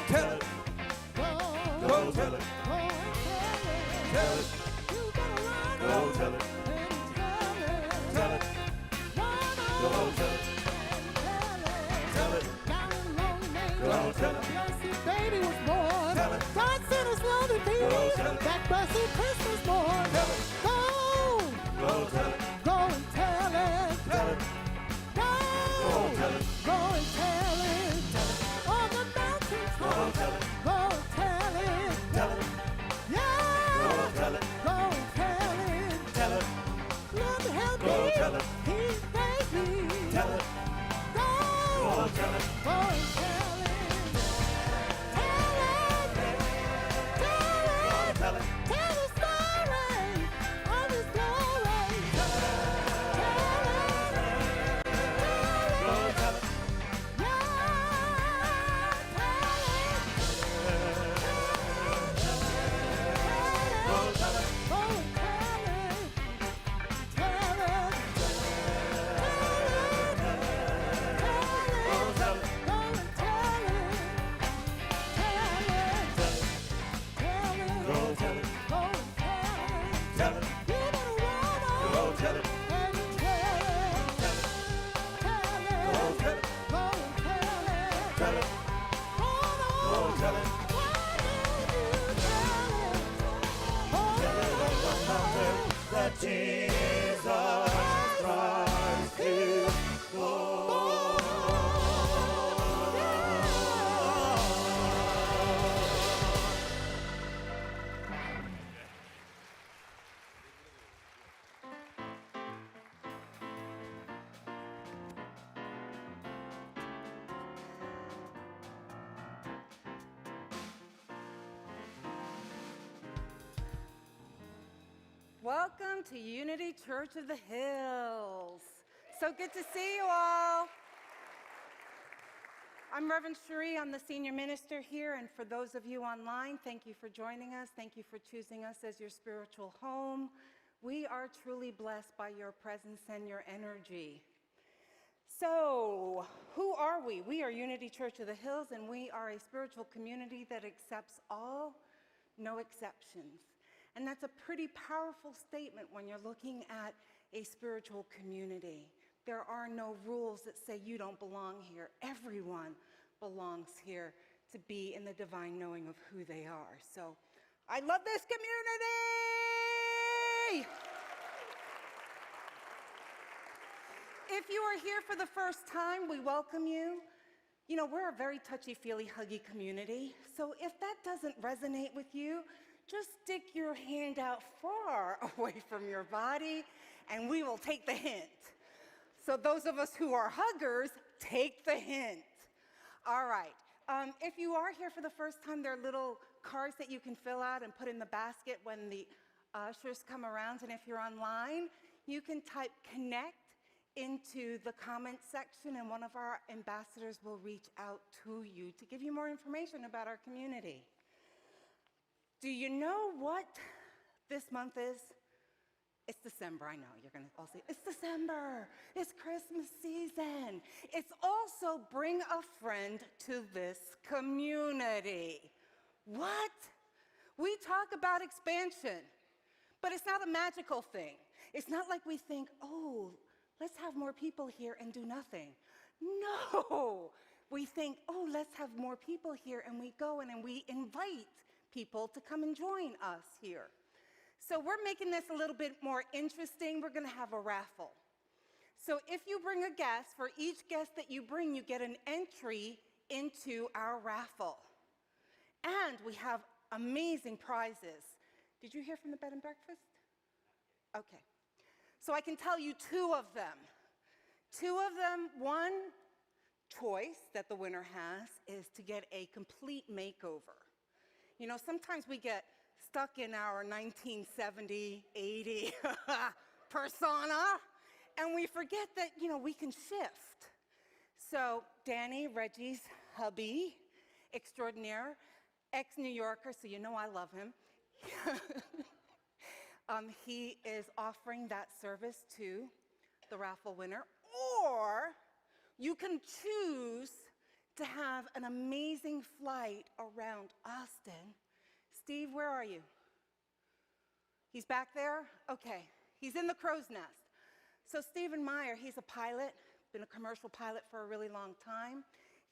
tell it. Go tell it. Tell it. Go tell it. Tell it. Go tell it. Tell it. Go tell it. Baby was born. Tell it. God sent us lonely baby. Go tell it. That blessed Christmas morn. Tell it. Go. Go tell it. Go and tell it. Tell it. Go. Go tell it. Go and tell it. On the mountain top. Go tell it. Go and tell it. Tell it. Yeah. Go tell it. Go and tell it. Tell it. Lord help Go me. tell it. He's baby. Tell it. Go. Go tell it. Go and tell it. Tell it. Tell it. Tell it. Tell the story of His glory. Tell it. Go tell it. Jesus Christ is Lord. Welcome to Unity Church of the Hills. So good to see you all. I'm Reverend Cherie. I'm the senior minister here. And for those of you online, thank you for joining us. Thank you for choosing us as your spiritual home. We are truly blessed by your presence and your energy. So, who are we? We are Unity Church of the Hills, and we are a spiritual community that accepts all, no exceptions. And that's a pretty powerful statement when you're looking at a spiritual community. There are no rules that say you don't belong here. Everyone belongs here to be in the divine knowing of who they are. So I love this community. If you are here for the first time, we welcome you. You know, we're a very touchy-feely, huggy community. So if that doesn't resonate with you, just stick your hand out far away from your body, and we will take the hint. So those of us who are huggers, take the hint. All right. If you are here for the first time, there are little cards that you can fill out and put in the basket when the ushers come around. And if you're online, you can type connect into the comment section, and one of our ambassadors will reach out to you to give you more information about our community. Do you know what this month is? It's December, I know, you're gonna all say, it's December, it's Christmas season. It's also bring a friend to this community. What? We talk about expansion, but it's not a magical thing. It's not like we think, oh, let's have more people here and do nothing. No, we think, oh, let's have more people here, and we go in and we invite people to come and join us here. So we're making this a little bit more interesting. We're going to have a raffle. So if you bring a guest, for each guest that you bring, you get an entry into our raffle. And we have amazing prizes. Did you hear from the bed and breakfast? Okay. So I can tell you two of them. One choice that the winner has is to get a complete makeover. You know, sometimes we get stuck in our 1970, 80 persona, and we forget that, you know, we can shift. So Danny, Reggie's hubby extraordinaire, ex-New Yorker, so you know I love him. He is offering that service to the raffle winner, or you can choose to have an amazing flight around Austin. Steve, where are you? He's back there? Okay, he's in the crow's nest. So Stephen Meyer, he's a pilot, been a commercial pilot for a really long time.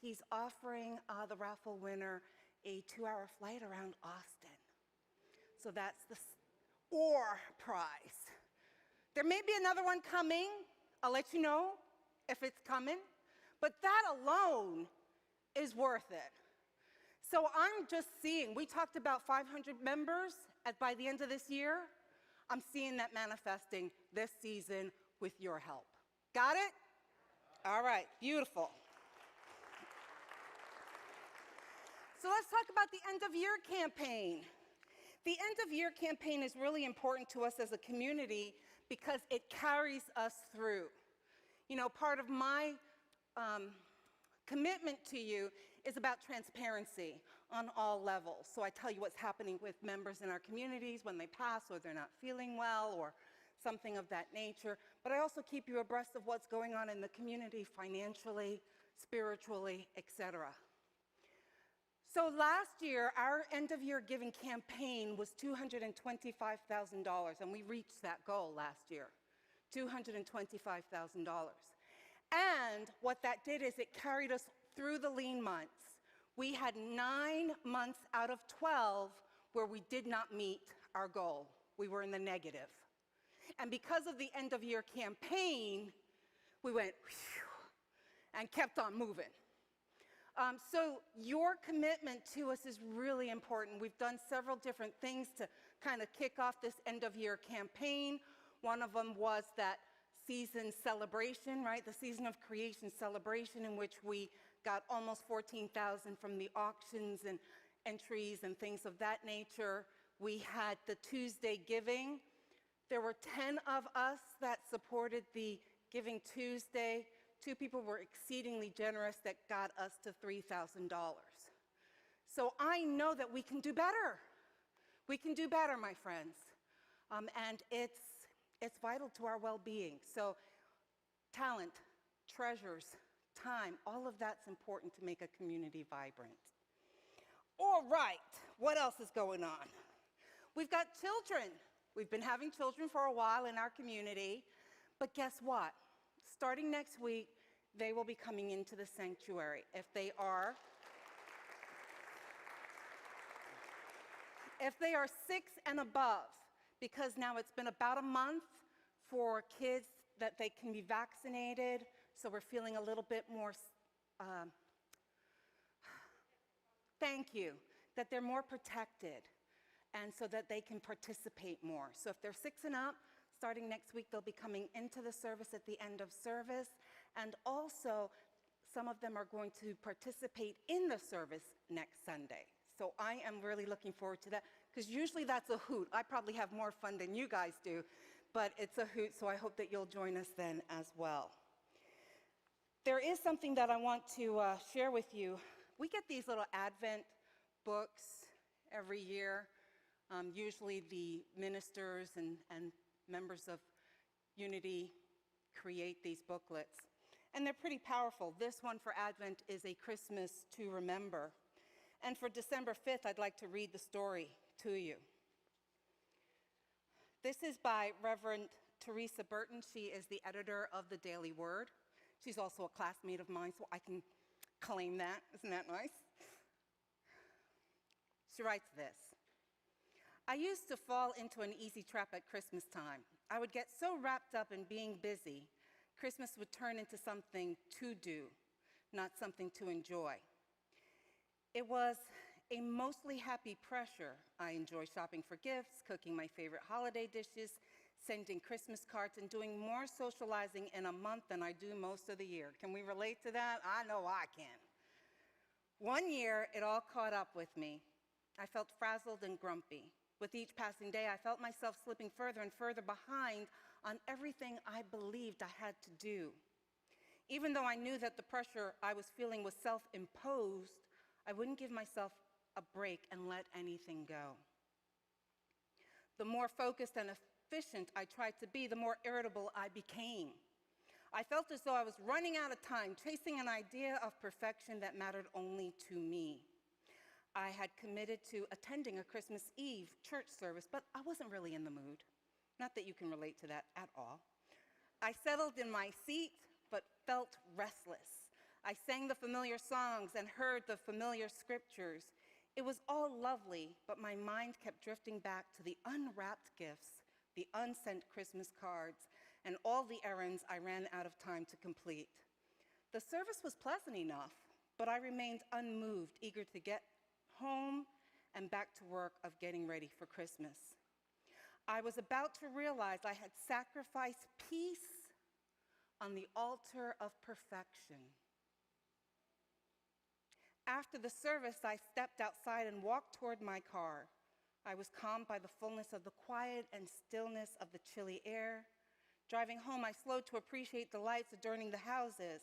He's offering the raffle winner a 2-hour flight around Austin. So that's the or prize. There may be another one coming. I'll let you know if it's coming. But that alone is worth it. So I'm just seeing, we talked about 500 members by the end of this year. I'm seeing that manifesting this season with your help. Got it? All right, beautiful. So let's talk about the end of year campaign. The end of year campaign is really important to us as a community because it carries us through. You know, part of my commitment to you is about transparency on all levels. So I tell you what's happening with members in our communities when they pass or they're not feeling well or something of that nature. But I also keep you abreast of what's going on in the community financially, spiritually, etc. So last year, our end-of-year giving campaign was $225,000, and we reached that goal last year, $225,000. And what that did is it carried us through the lean months. We had 9 months out of 12 where we did not meet our goal. We were in the negative. And because of the end-of-year campaign, we went whew, and kept on moving. So your commitment to us is really important. We've done several different things to kind of kick off this end-of-year campaign. One of them was that season celebration, right? The season of creation celebration, in which we got almost 14,000 from the auctions and entries and things of that nature. We had the Tuesday giving. There were 10 of us that supported the Giving Tuesday. 2 people were exceedingly generous that got us to $3,000. So I know that we can do better. We can do better, my friends. And it's vital to our well-being. So talent, treasures, time, all of that's important to make a community vibrant. All right, what else is going on? We've got children. We've been having children for a while in our community, but guess what? Starting next week, they will be coming into the sanctuary. If they are 6 and above, because now it's been about a month for kids that they can be vaccinated, so we're feeling a little bit more, thank you, that they're more protected, and so that they can participate more. So if they're 6 and up, starting next week, they'll be coming into the service at the end of service, and also some of them are going to participate in the service next Sunday. So I am really looking forward to that, because usually that's a hoot. I probably have more fun than you guys do, but it's a hoot, so I hope that you'll join us then as well. There is something that I want to share with you. We get these little Advent books every year. Usually the ministers and members of Unity create these booklets, and they're pretty powerful. This one for Advent is A Christmas to Remember. And for December 5th, I'd like to read the story to you. This is by Reverend Teresa Burton. She is the editor of the Daily Word. She's also a classmate of mine, so I can claim that. Isn't that nice? She writes this. I used to fall into an easy trap at Christmas time. I would get so wrapped up in being busy, Christmas would turn into something to do, not something to enjoy. It was a mostly happy pressure. I enjoy shopping for gifts, cooking my favorite holiday dishes, sending Christmas cards, and doing more socializing in a month than I do most of the year. Can we relate to that? I know I can. One year, it all caught up with me. I felt frazzled and grumpy. With each passing day, I felt myself slipping further and further behind on everything I believed I had to do. Even though I knew that the pressure I was feeling was self-imposed, I wouldn't give myself a break and let anything go. The more focused and efficient I tried to be, the more irritable I became. I felt as though I was running out of time, chasing an idea of perfection that mattered only to me. I had committed to attending a Christmas Eve church service, but I wasn't really in the mood. Not that you can relate to that at all. I settled in my seat, but felt restless. I sang the familiar songs and heard the familiar scriptures. It was all lovely, but my mind kept drifting back to the unwrapped gifts, the unsent Christmas cards, and all the errands I ran out of time to complete. The service was pleasant enough, but I remained unmoved, eager to get home and back to work of getting ready for Christmas. I was about to realize I had sacrificed peace on the altar of perfection. After the service, I stepped outside and walked toward my car. I was calmed by the fullness of the quiet and stillness of the chilly air. Driving home, I slowed to appreciate the lights adorning the houses,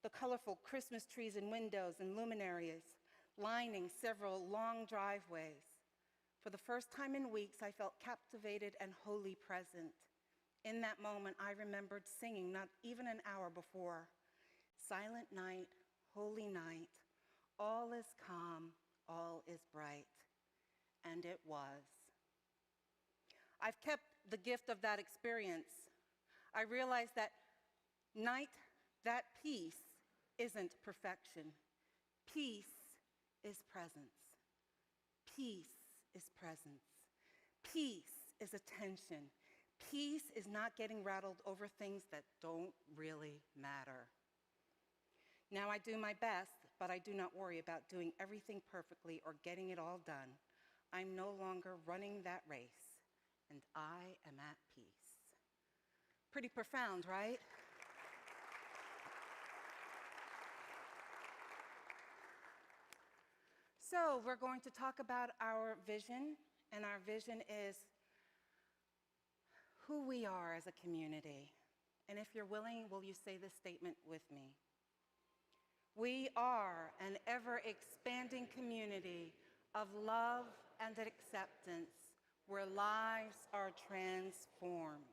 the colorful Christmas trees and windows and luminaries lining several long driveways. For the first time in weeks, I felt captivated and wholly present. In that moment, I remembered singing, not even an hour before, "Silent night, holy night, all is calm, all is bright." And it was. I've kept the gift of that experience. I realized that that peace isn't perfection. Peace is presence. Peace is presence. Peace is attention. Peace is not getting rattled over things that don't really matter. Now I do my best, but I do not worry about doing everything perfectly or getting it all done. I'm no longer running that race, and I am at peace. Pretty profound, right? So we're going to talk about our vision, and our vision is who we are as a community. And if you're willing, will you say this statement with me? We are an ever-expanding community of love and acceptance where lives are transformed.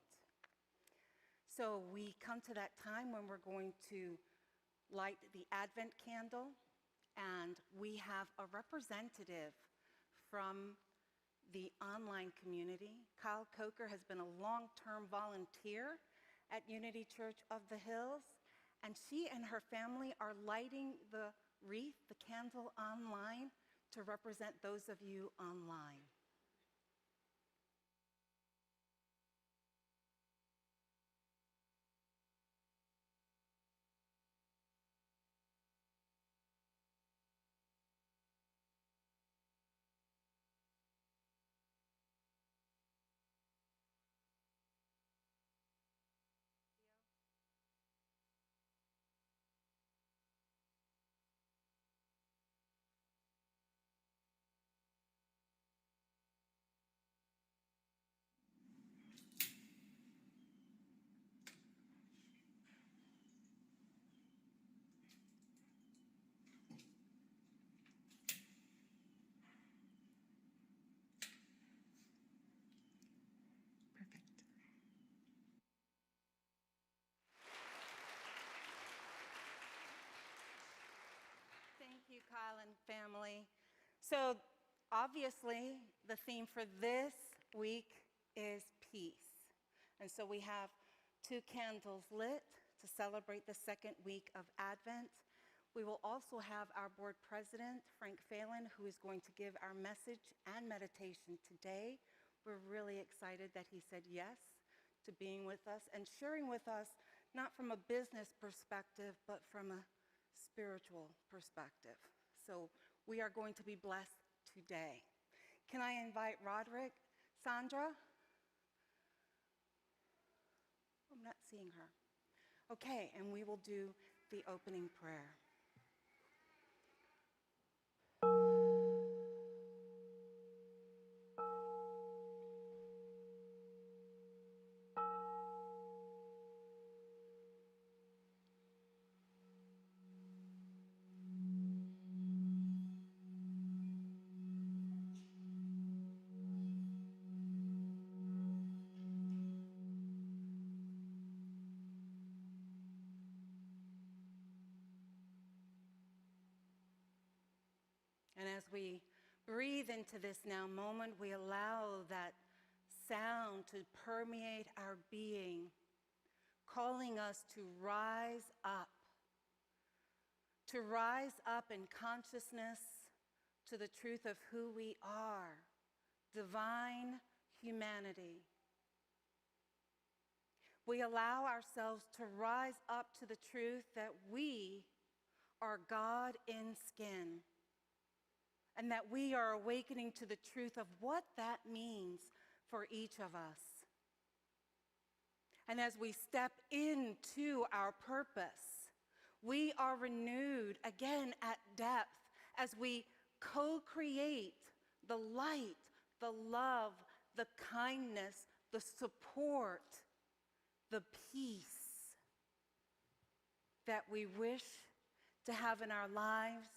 So we come to that time when we're going to light the Advent candle, and we have a representative from the online community. Kyle Coker has been a long-term volunteer at Unity Church of the Hills, and she and her family are lighting the wreath, the candle online, to represent those of you online. Perfect. Thank you, Kyle and family. So obviously, the theme for this week is peace. And so we have 2 candles lit to celebrate the second week of Advent. We will also have our board president, Frank Phelan, who is going to give our message and meditation today. We're really excited that he said yes to being with us and sharing with us, not from a business perspective, but from a spiritual perspective. So we are going to be blessed today. Can I invite Roderick, Sandra? I'm not seeing her. Okay, and we will do the opening prayer. And as we breathe into this now moment, we allow that sound to permeate our being, calling us to rise up in consciousness to the truth of who we are, divine humanity. We allow ourselves to rise up to the truth that we are God in skin, and that we are awakening to the truth of what that means for each of us. And as we step into our purpose, we are renewed again at depth as we co-create the light, the love, the kindness, the support, the peace that we wish to have in our lives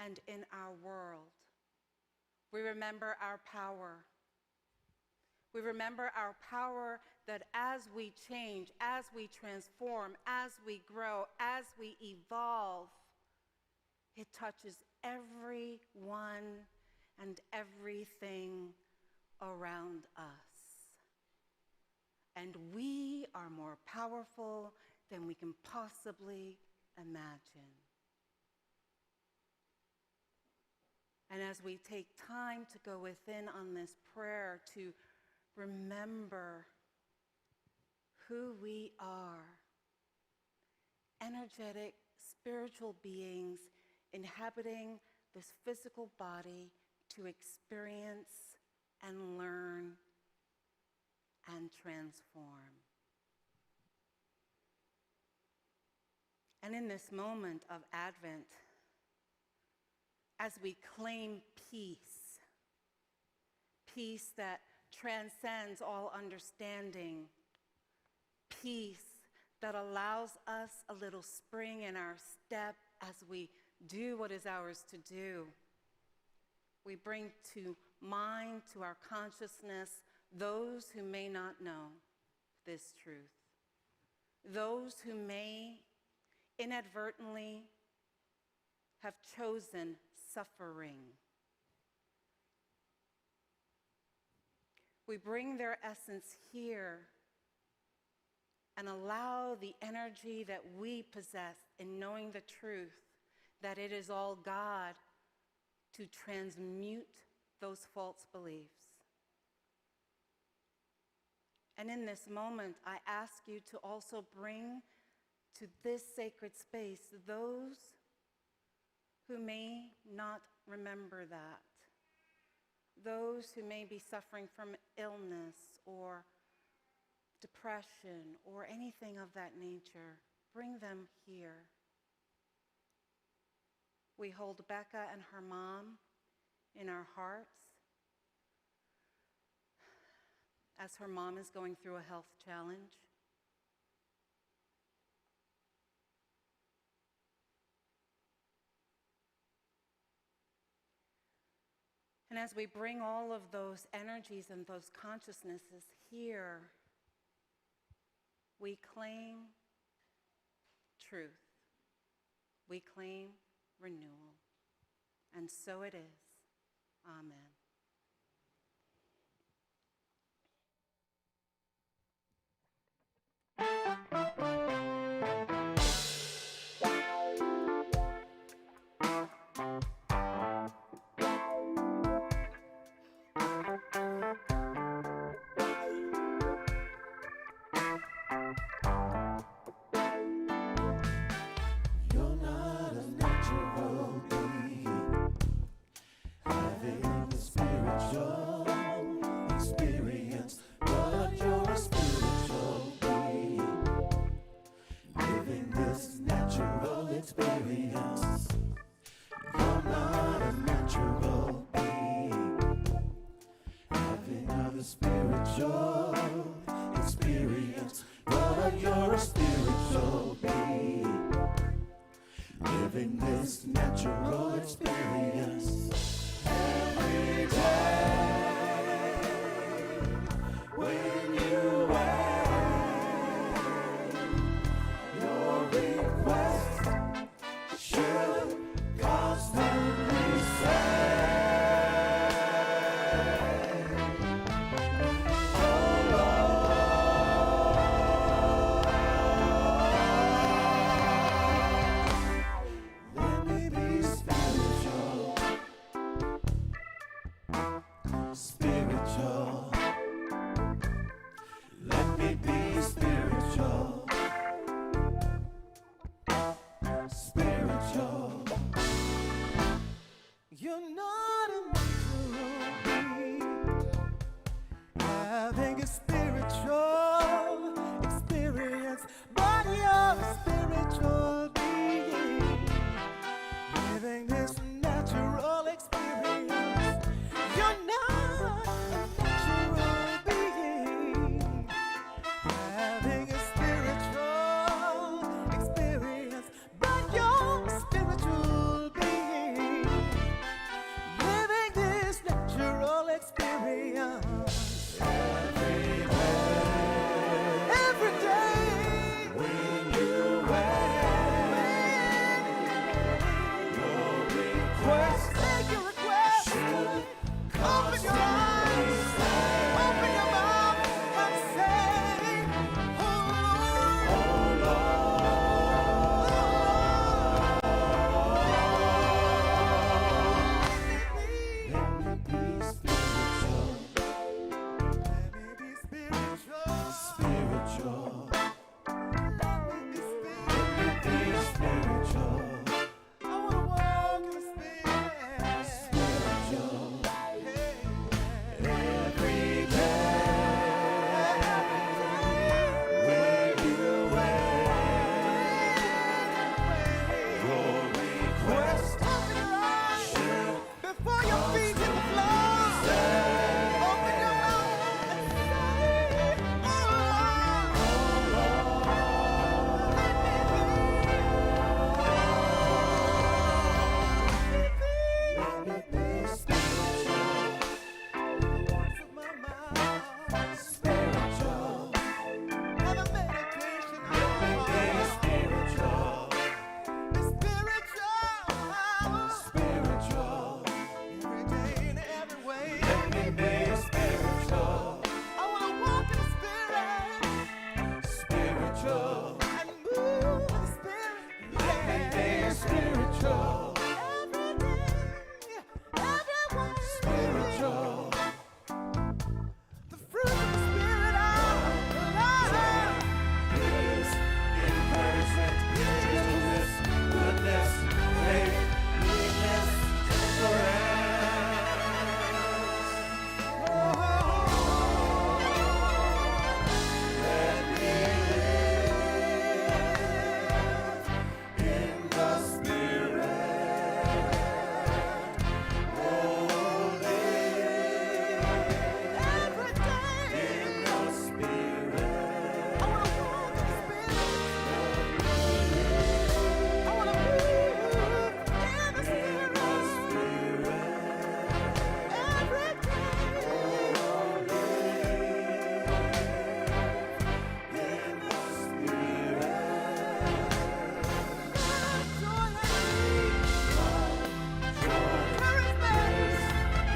and in our world. We remember our power. We remember our power that as we change, as we transform, as we grow, as we evolve, it touches everyone and everything around us. And we are more powerful than we can possibly imagine. And as we take time to go within on this prayer to remember who we are, energetic, spiritual beings inhabiting this physical body to experience and learn and transform. And in this moment of Advent, as we claim peace, peace that transcends all understanding, peace that allows us a little spring in our step as we do what is ours to do. We bring to mind, to our consciousness, those who may not know this truth, those who may inadvertently have chosen suffering. We bring their essence here and allow the energy that we possess in knowing the truth, that it is all God, to transmute those false beliefs. And in this moment, I ask you to also bring to this sacred space those who may not remember that, those who may be suffering from illness or depression or anything of that nature. Bring them here. We hold Becca and her mom in our hearts as her mom is going through a health challenge. And as we bring all of those energies and those consciousnesses here, we claim truth. We claim renewal. And so it is. Amen. You're not a natural being, having a spiritual experience, but you're a spiritual being, living this natural experience. You're not a natural being, having a spiritual experience, but you're a spiritual being, living this natural experience. Every day when you wake, your request should constantly say,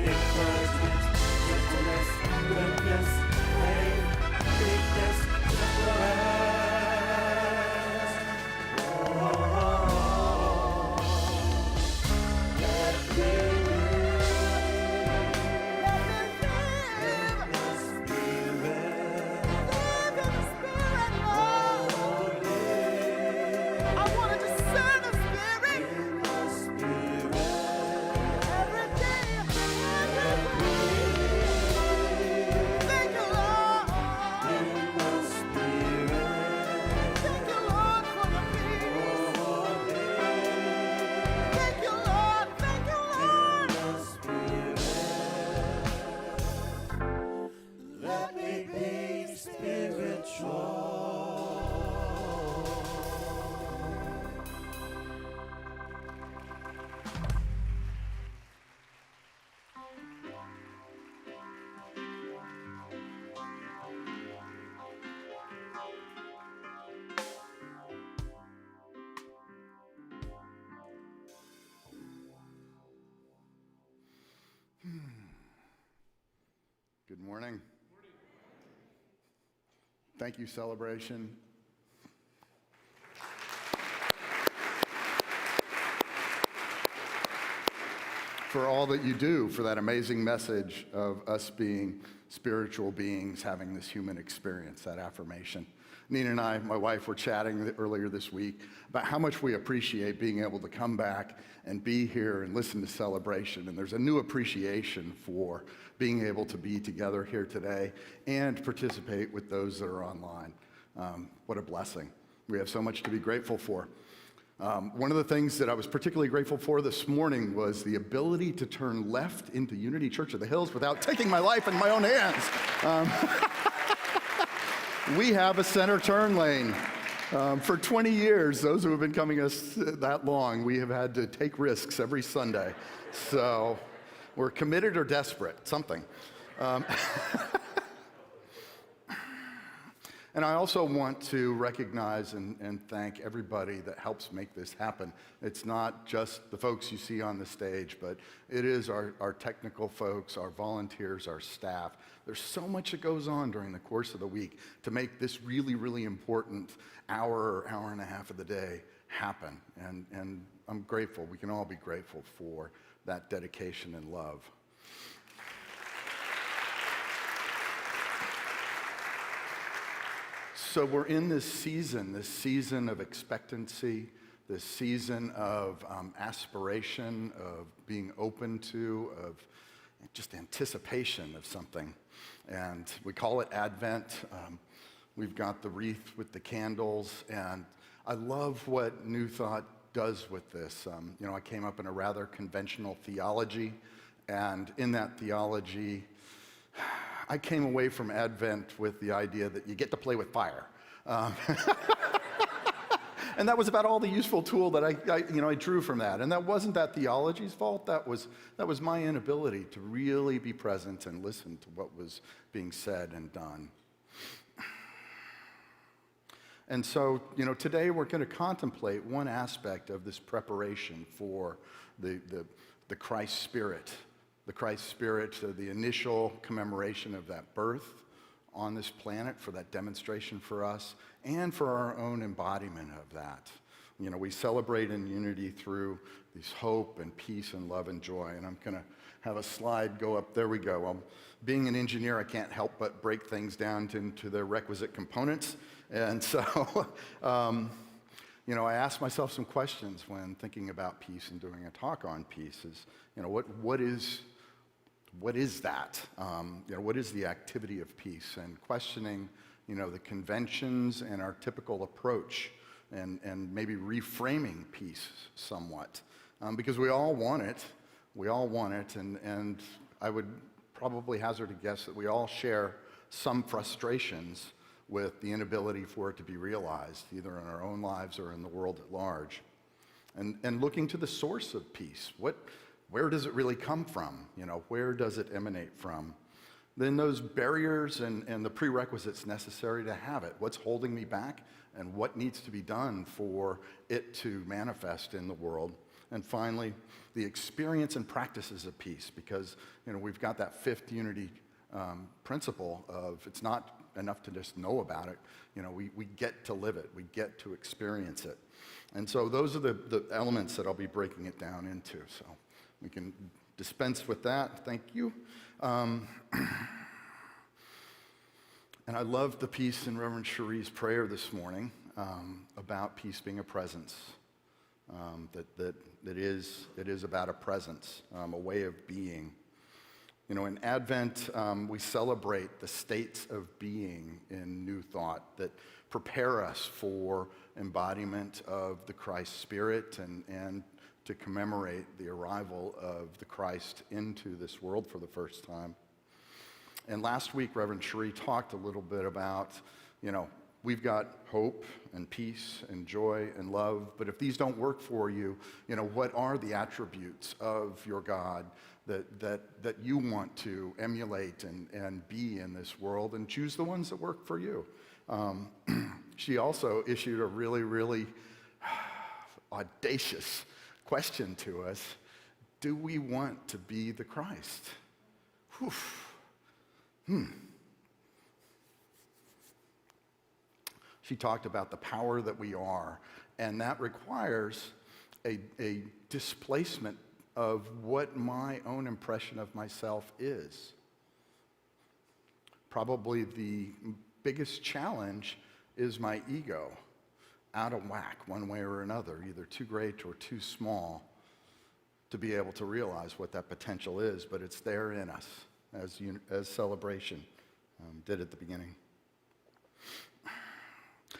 encouragement, gentleness, goodness, faith, meekness, temperance. Let me live in the Spirit. I want to discern the Spirit In the Spirit. every day. Thank you, Lord. In the Spirit. Thank you, Lord, for the peace. Thank you, Lord. Thank you, Lord. The Spirit. Let me be spiritual. Good morning. Thank you, Celebration. For all that you do, for that amazing message of us being spiritual beings having this human experience, that affirmation. Nina and I, my wife, were chatting earlier this week about how much we appreciate being able to come back and be here and listen to Celebration. And there's a new appreciation for being able to be together here today and participate with those that are online. What a blessing. We have so much to be grateful for. One of the things that I was particularly grateful for this morning was the ability to turn left into Unity Church of the Hills without taking my life in my own hands. We have a center turn lane. For 20 years, those who have been coming us that long, we have had to take risks every Sunday. So we're committed or desperate, something. And I also want to recognize and thank everybody that helps make this happen. It's not just the folks you see on the stage, but it is our technical folks, our volunteers, our staff. There's so much that goes on during the course of the week to make this really, really important hour or hour and a half of the day happen. And I'm grateful. We can all be grateful for that dedication and love. So we're in this season of expectancy, this season of aspiration, of being open to, of just anticipation of something. And we call it Advent. We've got the wreath with the candles, and I love what New Thought does with this. I came up in a rather conventional theology, and in that theology, I came away from Advent with the idea that you get to play with fire. And that was about all the useful tool that I drew from that. And that wasn't that theology's fault. That was my inability to really be present and listen to what was being said and done. And so, today we're going to contemplate one aspect of this preparation for the Christ Spirit. The Christ Spirit, the initial commemoration of that birth on this planet, for that demonstration for us, and for our own embodiment of that. We celebrate in unity through these hope and peace and love and joy. And I'm going to have a slide go up. There we go. Being an engineer, I can't help but break things down into their requisite components. And so, I asked myself some questions when thinking about peace and doing a talk on peace. What is that? What is the activity of peace? And questioning, the conventions and our typical approach, and maybe reframing peace somewhat, because we all want it. We all want it, and I would probably hazard a guess that we all share some frustrations with the inability for it to be realized, either in our own lives or in the world at large. And looking to the source of peace. Where does it really come from? Where does it emanate from? Then those barriers and the prerequisites necessary to have it. What's holding me back, and what needs to be done for it to manifest in the world? And finally, the experience and practices of peace, because we've got that fifth unity principle of it's not enough to just know about it. We get to live it. We get to experience it. And so those are the elements that I'll be breaking it down into. So we can dispense with that. Thank you. And I love the piece in Reverend Cherie's prayer this morning about peace being a presence. That it is about a presence, a way of being. In Advent, we celebrate the states of being in New Thought that prepare us for embodiment of the Christ Spirit and to commemorate the arrival of the Christ into this world for the first time. And last week, Reverend Cherie talked a little bit about, we've got hope and peace and joy and love, but if these don't work for you, what are the attributes of your God that you want to emulate and be in this world, and choose the ones that work for you. She also issued a really, really audacious question to us. Do we want to be the Christ? She talked about the power that we are, and that requires a displacement of what my own impression of myself is. Probably the biggest challenge is my ego, out of whack one way or another, either too great or too small to be able to realize what that potential is, but it's there in us, as Celebration did at the beginning.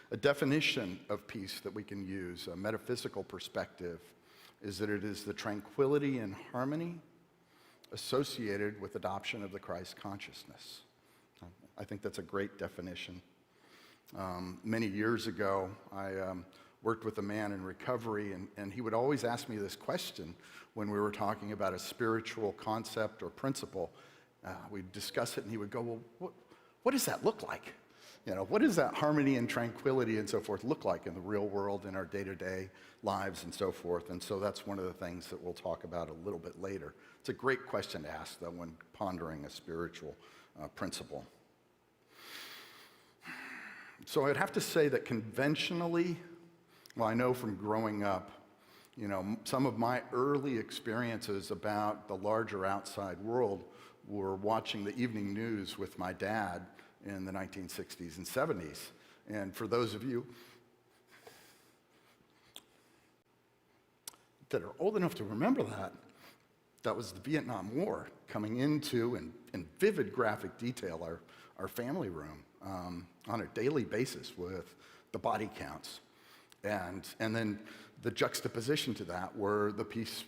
A definition of peace that we can use, a metaphysical perspective, is that it is the tranquility and harmony associated with adoption of the Christ consciousness. I think that's a great definition. Many years ago, I worked with a man in recovery, and he would always ask me this question when we were talking about a spiritual concept or principle. We'd discuss it, and he would go, well, what does that look like? What does that harmony and tranquility and so forth look like in the real world, in our day-to-day lives and so forth? And so that's one of the things that we'll talk about a little bit later. It's a great question to ask, though, when pondering a spiritual principle. So I'd have to say that conventionally, well, I know from growing up, some of my early experiences about the larger outside world were watching the evening news with my dad in the 1960s and 70s. And for those of you that are old enough to remember that was the Vietnam War coming into, in vivid graphic detail, our family room on a daily basis with the body counts. And then the juxtaposition to that were the peace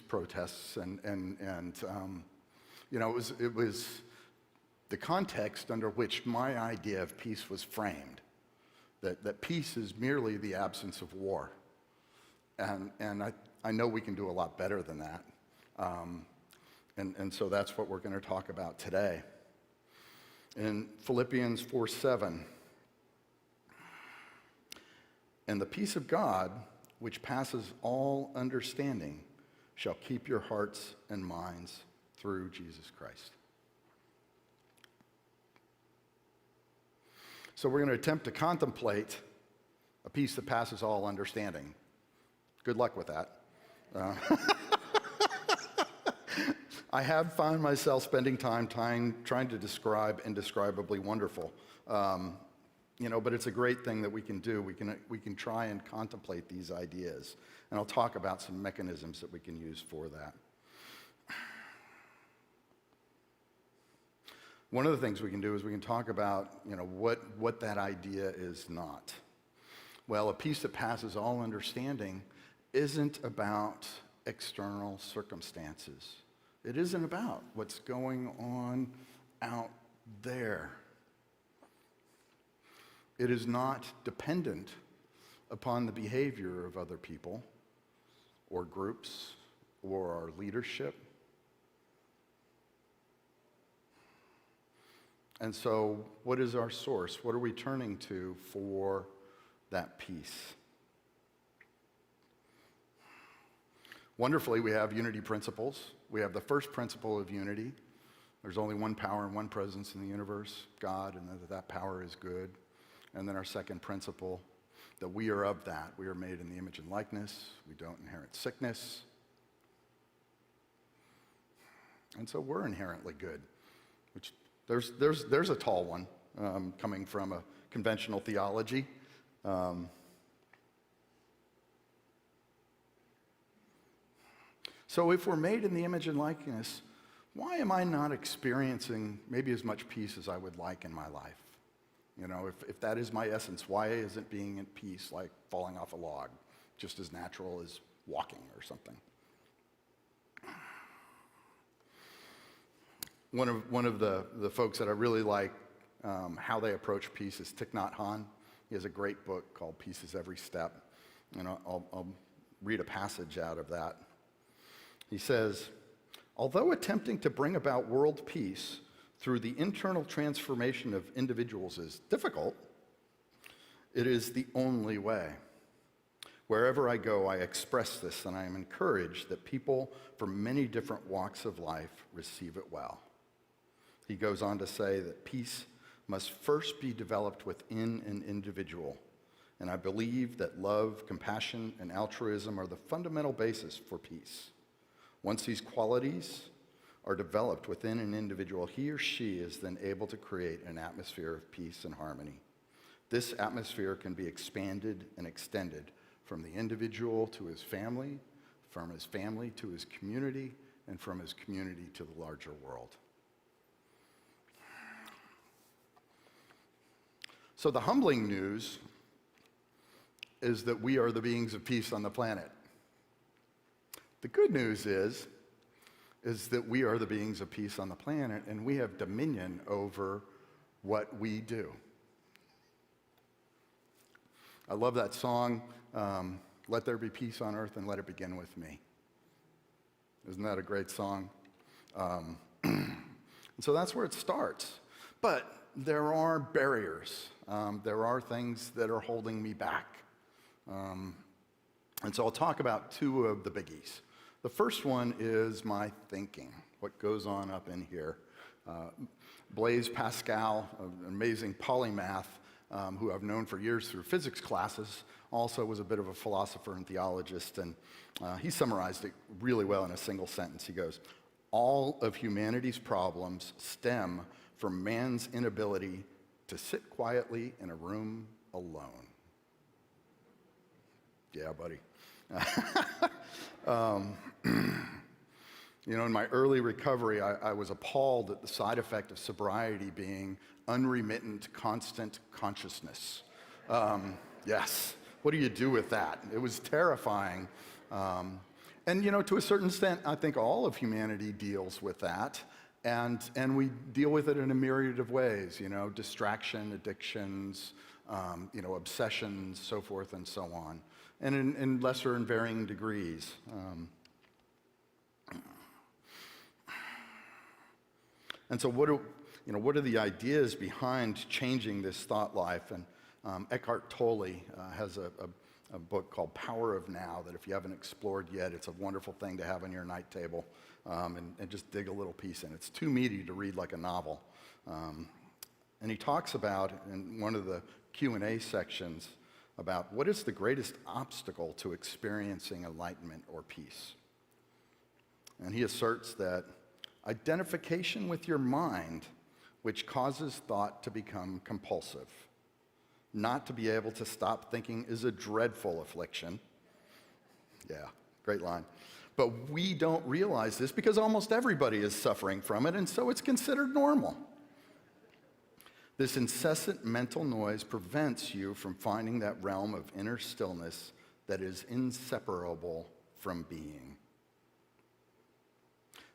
protests and it was the context under which my idea of peace was framed, that peace is merely the absence of war. And I know we can do a lot better than that. And so that's what we're going to talk about today. In Philippians 4:7, and the peace of God, which passes all understanding, shall keep your hearts and minds through Jesus Christ. So we're going to attempt to contemplate a peace that passes all understanding. Good luck with that. I have found myself spending time trying to describe indescribably wonderful. But it's a great thing that we can do. We can try and contemplate these ideas. And I'll talk about some mechanisms that we can use for that. One of the things we can do is we can talk about, what that idea is not. Well, a peace that passes all understanding isn't about external circumstances. It isn't about what's going on out there. It is not dependent upon the behavior of other people or groups or our leadership. And so, what is our source? What are we turning to for that peace? Wonderfully, we have unity principles. We have the first principle of unity. There's only one power and one presence in the universe, God, and that power is good. And then our second principle, that we are of that. We are made in the image and likeness. We don't inherit sickness. And so we're inherently good, which there's a tall one coming from a conventional theology. So if we're made in the image and likeness, why am I not experiencing maybe as much peace as I would like in my life? You know, if that is my essence, why isn't being at peace like falling off a log, just as natural as walking or something? One of the folks that I really like how they approach peace is Thich Nhat Hanh. He has a great book called Peace is Every Step, and I'll read a passage out of that. He says, although attempting to bring about world peace through the internal transformation of individuals is difficult, it is the only way. Wherever I go, I express this, and I am encouraged that people from many different walks of life receive it well. He goes on to say that peace must first be developed within an individual, and I believe that love, compassion, and altruism are the fundamental basis for peace. Once these qualities are developed within an individual, he or she is then able to create an atmosphere of peace and harmony. This atmosphere can be expanded and extended from the individual to his family, from his family to his community, and from his community to the larger world. So the humbling news is that we are the beings of peace on the planet. The good news is that we are the beings of peace on the planet, and we have dominion over what we do. I love that song, Let There Be Peace on Earth and Let It Begin With Me. Isn't that a great song? And so that's where it starts. But there are barriers. There are things that are holding me back. And so I'll talk about two of the biggies. The first one is my thinking, what goes on up in here. Blaise Pascal, an amazing polymath who I've known for years through physics classes, also was a bit of a philosopher and theologist, and he summarized it really well in a single sentence. He goes, all of humanity's problems stem from man's inability to sit quietly in a room alone. Yeah, buddy. You know, in my early recovery, I was appalled at the side effect of sobriety being unremittent, constant consciousness. Yes, what do you do with that? It was terrifying. And, you know, to a certain extent, I think all of humanity deals with that. And we deal with it in a myriad of ways, you know, distraction, addictions, you know, obsessions, so forth and so on. And in lesser and varying degrees. And so what are the ideas behind changing this thought life? And Eckhart Tolle has a book called Power of Now that if you haven't explored yet, it's a wonderful thing to have on your night table and just dig a little piece in. It's too meaty to read like a novel. And he talks about, in one of the Q&A sections, about what is the greatest obstacle to experiencing enlightenment or peace. And he asserts that identification with your mind, which causes thought to become compulsive. Not to be able to stop thinking is a dreadful affliction. Yeah, great line. But we don't realize this because almost everybody is suffering from it, and so it's considered normal. This incessant mental noise prevents you from finding that realm of inner stillness that is inseparable from being.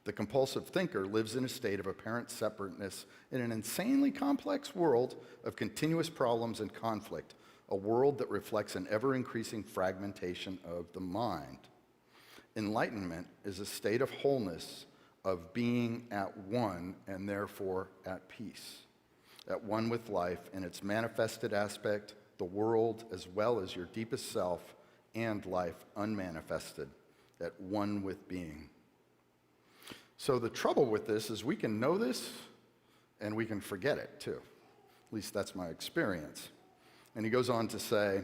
The compulsive thinker lives in a state of apparent separateness in an insanely complex world of continuous problems and conflict, a world that reflects an ever-increasing fragmentation of the mind. Enlightenment is a state of wholeness, of being at one and therefore at peace, at one with life in its manifested aspect, the world, as well as your deepest self, and life unmanifested, at one with being. So the trouble with this is we can know this and we can forget it too. At least that's my experience. And he goes on to say,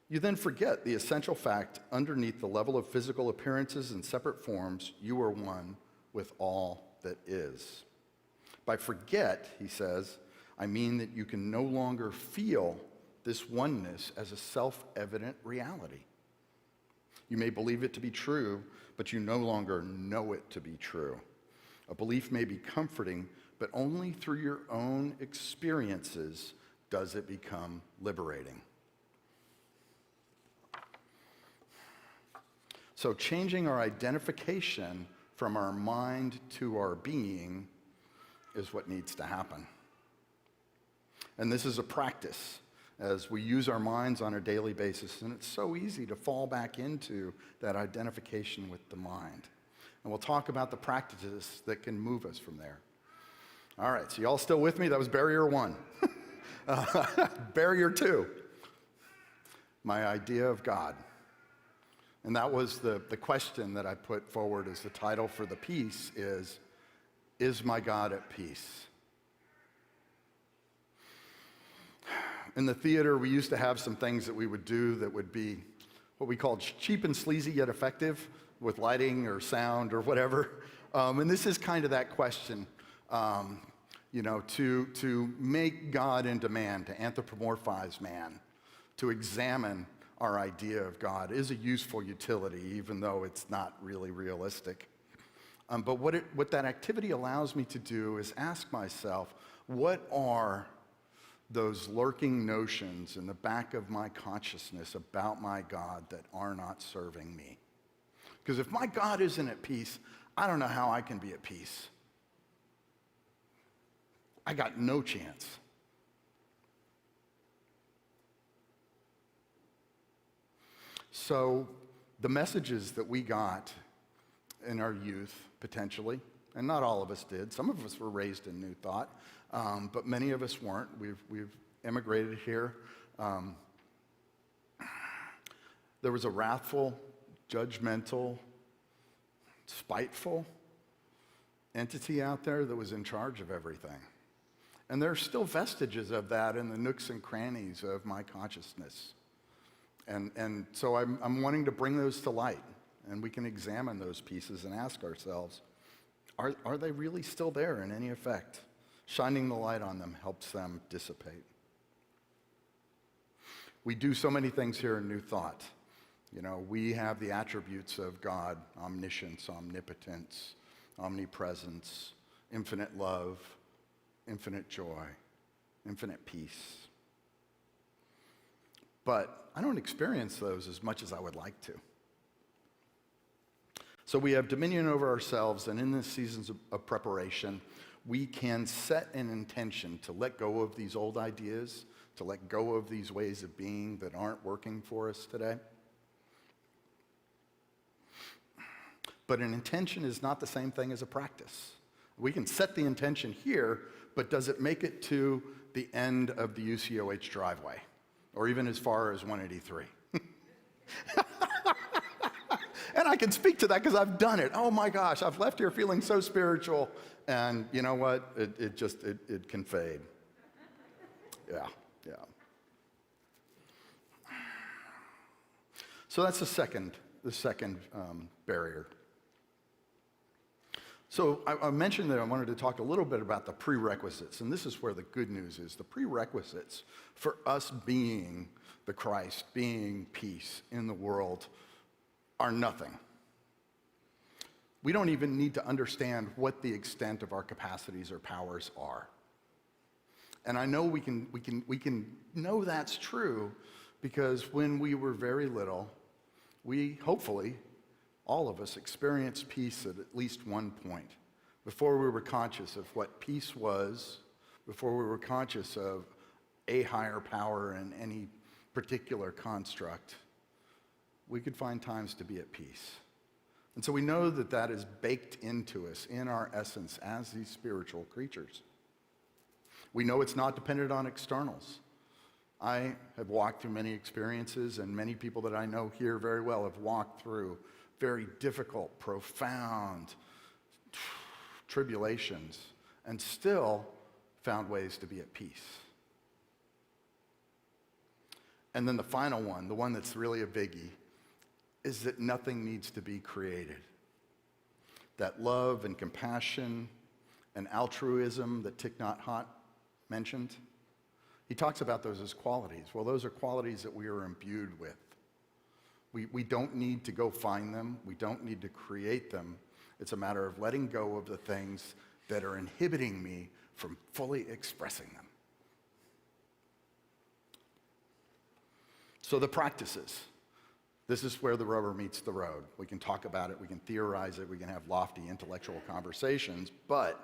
you then forget the essential fact underneath the level of physical appearances and separate forms, you are one with all that is. By forget, he says, I mean that you can no longer feel this oneness as a self-evident reality. You may believe it to be true, but you no longer know it to be true. A belief may be comforting, but only through your own experiences does it become liberating. So changing our identification from our mind to our being is what needs to happen. And this is a practice as we use our minds on a daily basis, and it's so easy to fall back into that identification with the mind. And we'll talk about the practices that can move us from there. All right, so y'all still with me? That was barrier 1. Barrier 2, my idea of God. And that was the question that I put forward as the title for the piece is my God at peace? In the theater, we used to have some things that we would do that would be what we called cheap and sleazy yet effective with lighting or sound or whatever. And this is kind of that question, to make God into man, to anthropomorphize man, to examine our idea of God is a useful utility, even though it's not really realistic. But what that activity allows me to do is ask myself, what are those lurking notions in the back of my consciousness about my God that are not serving me? Because if my God isn't at peace, I don't know how I can be at peace. I got no chance. So the messages that we got in our youth, potentially, and not all of us did. Some of us were raised in New Thought, but many of us weren't. We've immigrated here. There was a wrathful, judgmental, spiteful entity out there that was in charge of everything. And there are still vestiges of that in the nooks and crannies of my consciousness. And so I'm wanting to bring those to light, and we can examine those pieces and ask ourselves, are they really still there in any effect? Shining the light on them helps them dissipate. We do so many things here in New Thought. We have the attributes of God: omniscience, omnipotence, omnipresence, infinite love, infinite joy, infinite peace. But I don't experience those as much as I would like to. So we have dominion over ourselves, and in this season of preparation, we can set an intention to let go of these old ideas, to let go of these ways of being that aren't working for us today. But an intention is not the same thing as a practice. We can set the intention here, but does it make it to the end of the UCOH driveway? Or even as far as 183. And I can speak to that because I've done it. Oh my gosh, I've left here feeling so spiritual, and you know what? It can fade. Yeah. So that's the second barrier. So I mentioned that I wanted to talk a little bit about the prerequisites, and this is where the good news is. The prerequisites for us being the Christ, being peace in the world, are nothing. We don't even need to understand what the extent of our capacities or powers are. And I know we can know that's true because when we were very little, we hopefully, all of us, experienced peace at least one point before we were conscious of what peace was, before we were conscious of a higher power in any particular construct. We could find times to be at peace. And so we know that that is baked into us in our essence as these spiritual creatures. We know it's not dependent on externals. I have walked through many experiences, and many people that I know here very well have walked through very difficult, profound tribulations, and still found ways to be at peace. And then the final one, the one that's really a biggie, is that nothing needs to be created. That love and compassion and altruism that Thich Nhat Hanh mentioned, he talks about those as qualities. Well, those are qualities that we are imbued with. We don't need to go find them. We don't need to create them. It's a matter of letting go of the things that are inhibiting me from fully expressing them. So the practices. This is where the rubber meets the road. We can talk about it, we can theorize it, we can have lofty intellectual conversations, but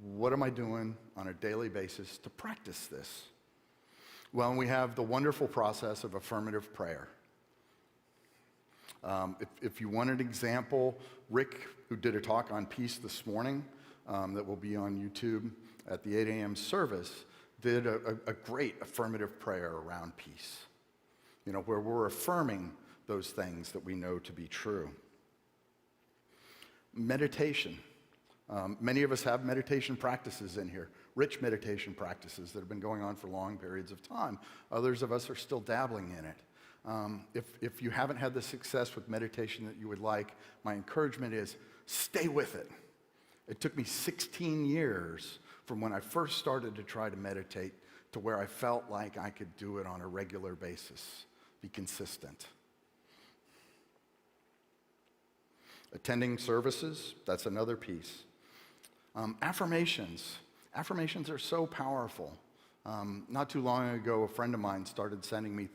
what am I doing on a daily basis to practice this? Well, we have the wonderful process of affirmative prayer. If you want an example, Rick, who did a talk on peace this morning that will be on YouTube at the 8 a.m. service, did a great affirmative prayer around peace. You know, where we're affirming those things that we know to be true. Meditation. Many of us have meditation practices in here, rich meditation practices that have been going on for long periods of time. Others of us are still dabbling in it. If you haven't had the success with meditation that you would like, my encouragement is stay with it. It took me 16 years from when I first started to try to meditate to where I felt like I could do it on a regular basis. Be consistent. Attending services, that's another piece. Affirmations. Affirmations are so powerful. Not too long ago, a friend of mine started sending me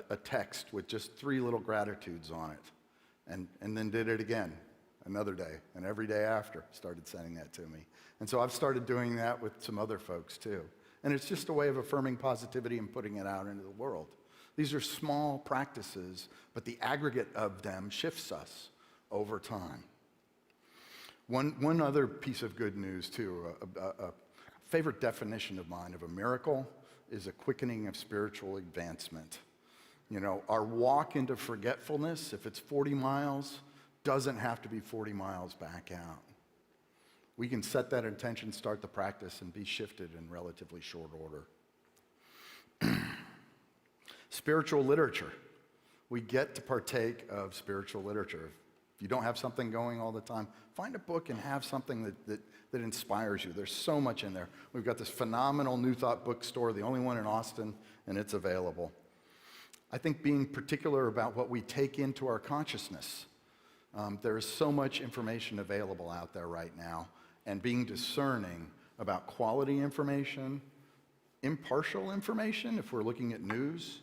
a text with just 3 little gratitudes on it, and then did it again another day, and every day after started sending that to me. And so I've started doing that with some other folks too. And it's just a way of affirming positivity and putting it out into the world. These are small practices, but the aggregate of them shifts us over time. One other piece of good news too, a favorite definition of mine of a miracle is a quickening of spiritual advancement. You know, our walk into forgetfulness, if it's 40 miles, doesn't have to be 40 miles back out. We can set that intention, start the practice, and be shifted in relatively short order. Spiritual literature. We get to partake of spiritual literature. If you don't have something going all the time, find a book and have something that inspires you. There's so much in there. We've got this phenomenal New Thought bookstore, the only one in Austin, and it's available. I think being particular about what we take into our consciousness. There is so much information available out there right now, and being discerning about quality information, impartial information, if we're looking at news,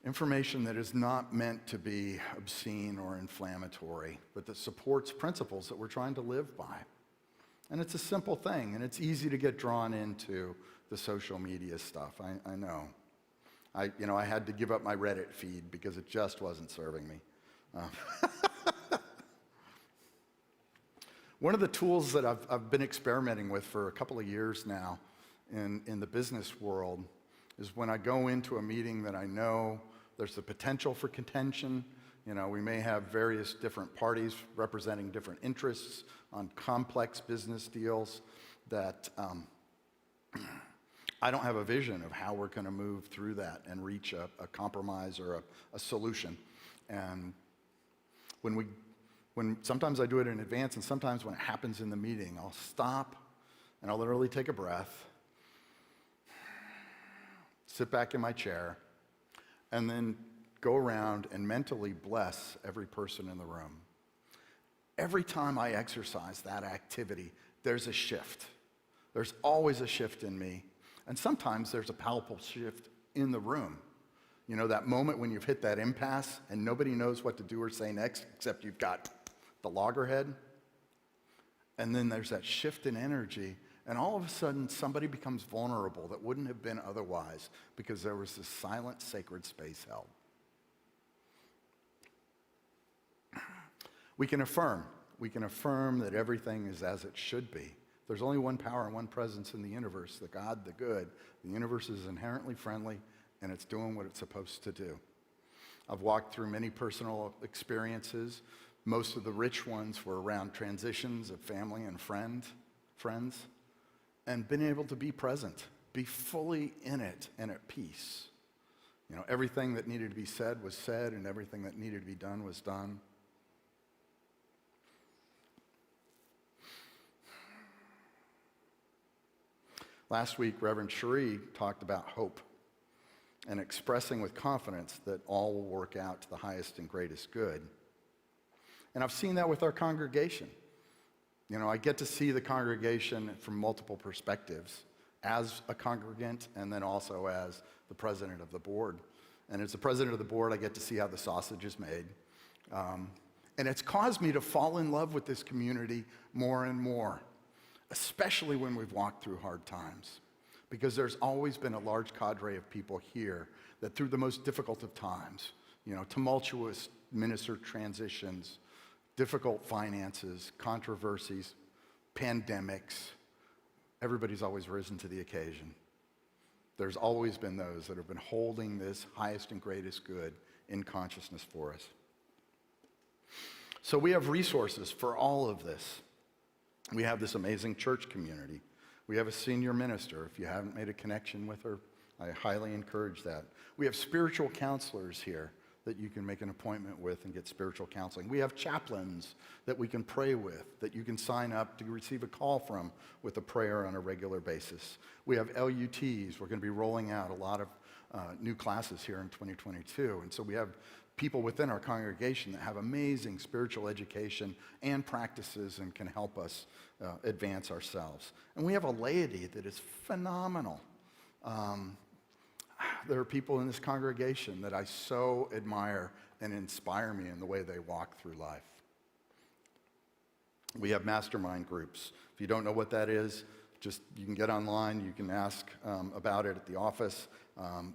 information that is not meant to be obscene or inflammatory, but that supports principles that we're trying to live by. And it's a simple thing, and it's easy to get drawn into the social media stuff, I know. I had to give up my Reddit feed because it just wasn't serving me. One of the tools that I've been experimenting with for a couple of years now in the business world is when I go into a meeting that I know there's the potential for contention. You know, we may have various different parties representing different interests on complex business deals that I don't have a vision of how we're going to move through that and reach a compromise or a solution. And when sometimes I do it in advance, and sometimes when it happens in the meeting, I'll stop and I'll literally take a breath, sit back in my chair, and then go around and mentally bless every person in the room. Every time I exercise that activity, there's a shift. There's always a shift in me, and sometimes there's a palpable shift in the room. You know, that moment when you've hit that impasse and nobody knows what to do or say next, except you've got the loggerhead. And then there's that shift in energy, and all of a sudden somebody becomes vulnerable that wouldn't have been otherwise because there was this silent, sacred space held. We can affirm that everything is as it should be. There's only one power and one presence in the universe, the God, the good. The universe is inherently friendly, and it's doing what it's supposed to do. I've walked through many personal experiences. Most of the rich ones were around transitions of family and friends, and been able to be present, be fully in it and at peace. You know, everything that needed to be said was said, and everything that needed to be done was done. Last week, Reverend Cherie talked about hope and expressing with confidence that all will work out to the highest and greatest good. And I've seen that with our congregation. You know, I get to see the congregation from multiple perspectives, as a congregant and then also as the president of the board. And as the president of the board, I get to see how the sausage is made. And it's caused me to fall in love with this community more and more, especially when we've walked through hard times. Because there's always been a large cadre of people here that through the most difficult of times, you know, tumultuous minister transitions, difficult finances, controversies, pandemics, everybody's always risen to the occasion. There's always been those that have been holding this highest and greatest good in consciousness for us. So we have resources for all of this. We have this amazing church community. We have a senior minister. If you haven't made a connection with her, I highly encourage that. We have spiritual counselors here that you can make an appointment with and get spiritual counseling. We have chaplains that we can pray with, that you can sign up to receive a call from with a prayer on a regular basis. We have LUTs. We're going to be rolling out a lot of new classes here in 2022. And so we have people within our congregation that have amazing spiritual education and practices and can help us advance ourselves. And we have a laity that is phenomenal. There are people in this congregation that I so admire and inspire me in the way they walk through life. We have mastermind groups. If you don't know what that is, just you can get online, you can ask about it at the office.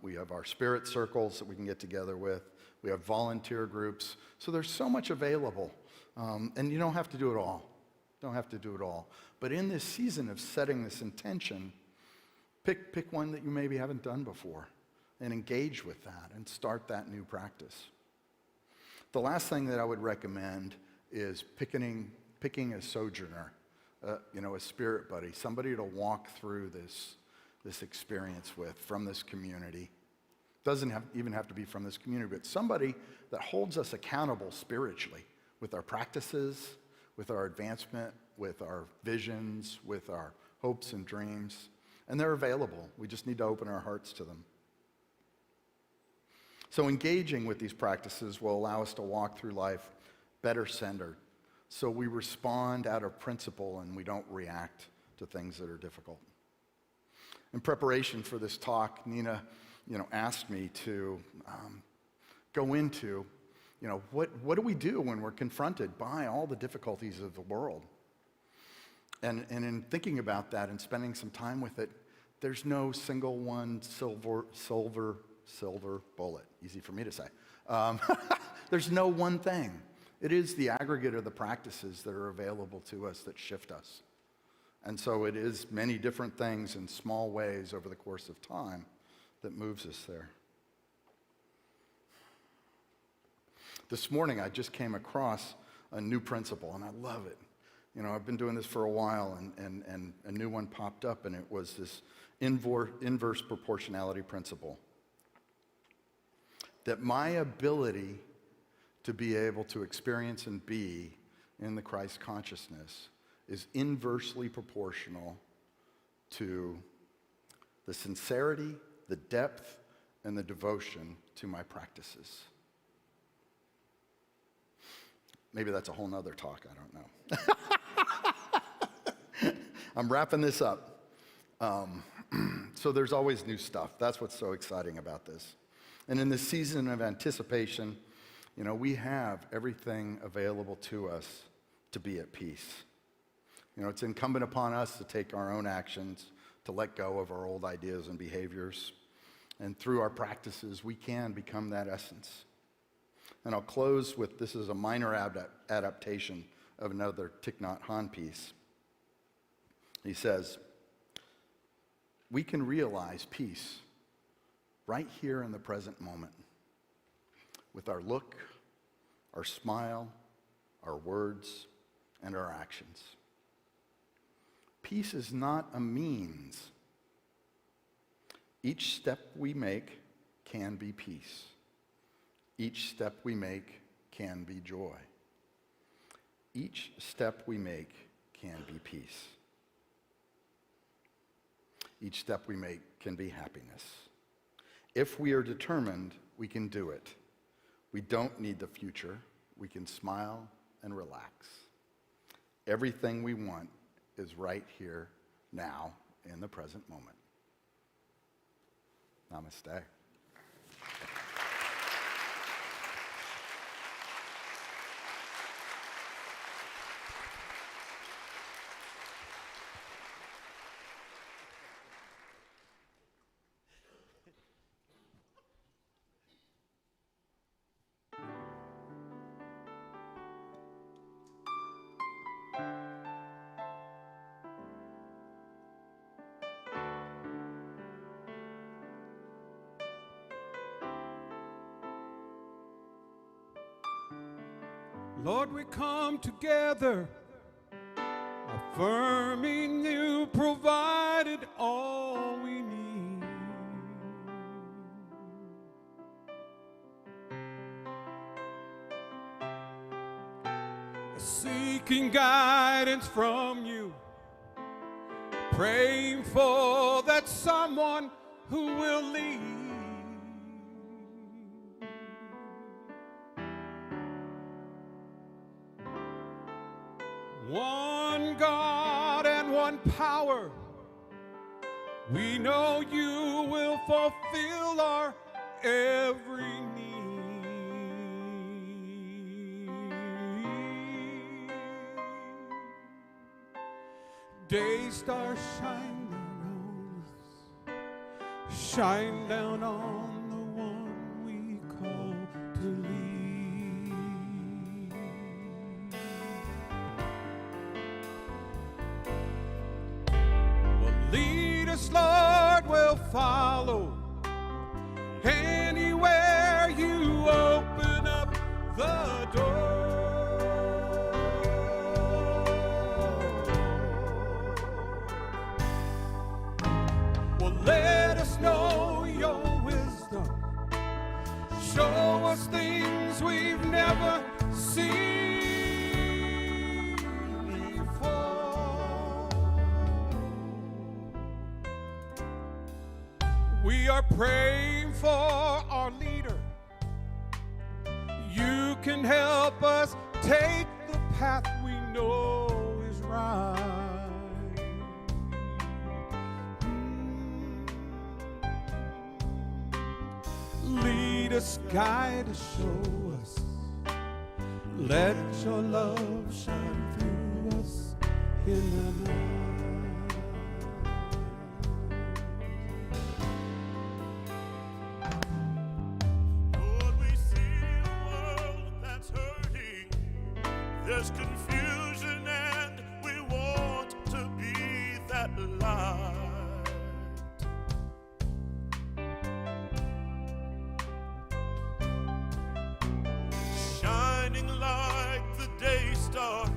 We have our spirit circles that we can get together with. We have volunteer groups. So there's so much available. And you don't have to do it all. Don't have to do it all. But in this season of setting this intention, pick one that you maybe haven't done before and engage with that and start that new practice. The last thing that I would recommend is picking a sojourner, a spirit buddy, somebody to walk through this experience with from this community. Doesn't even have to be from this community, but somebody that holds us accountable spiritually with our practices, with our advancement, with our visions, with our hopes and dreams. And they're available. We just need to open our hearts to them. So engaging with these practices will allow us to walk through life better centered. So we respond out of principle and we don't react to things that are difficult. In preparation for this talk, Nina, asked me to go into, what do we do when we're confronted by all the difficulties of the world? And in thinking about that and spending some time with it, there's no single one silver bullet. Easy for me to say. There's no one thing. It is the aggregate of the practices that are available to us that shift us. And so it is many different things in small ways over the course of time that moves us there. This morning I just came across a new principle and I love it. I've been doing this for a while and a new one popped up and it was this inverse proportionality principle. That my ability to be able to experience and be in the Christ consciousness is inversely proportional to the sincerity, the depth, and the devotion to my practices. Maybe that's a whole nother talk, I don't know. I'm wrapping this up. So there's always new stuff. That's what's so exciting about this. And in this season of anticipation, we have everything available to us to be at peace. It's incumbent upon us to take our own actions, to let go of our old ideas and behaviors. And through our practices, we can become that essence. And I'll close with, this is a minor adaptation of another Thich Nhat Hanh piece. He says, we can realize peace right here in the present moment. with our look, our smile, our words, and our actions. Peace is not a means. Each step we make can be peace. Each step we make can be joy. Each step we make can be peace. Each step we make can be happiness. If we are determined, we can do it. We don't need the future. We can smile and relax. Everything we want is right here, now, in the present moment. Namaste. Lord, we come together, affirming you provided all we need. Seeking guidance from you, praying for that someone who will lead. One God and one power, we know you will fulfill our every need. Day star, shine down on us, shine down on the one we call to lead. Lead us, Lord, we'll follow. Anywhere you open up the door. Well, let us know your wisdom. Show us things we've never seen. We are praying for our leader. You can help us take the path we know is right. Lead us, guide us, show us. Let your love shine through us in the night. There's confusion and we want to be that light. Shining like the day star,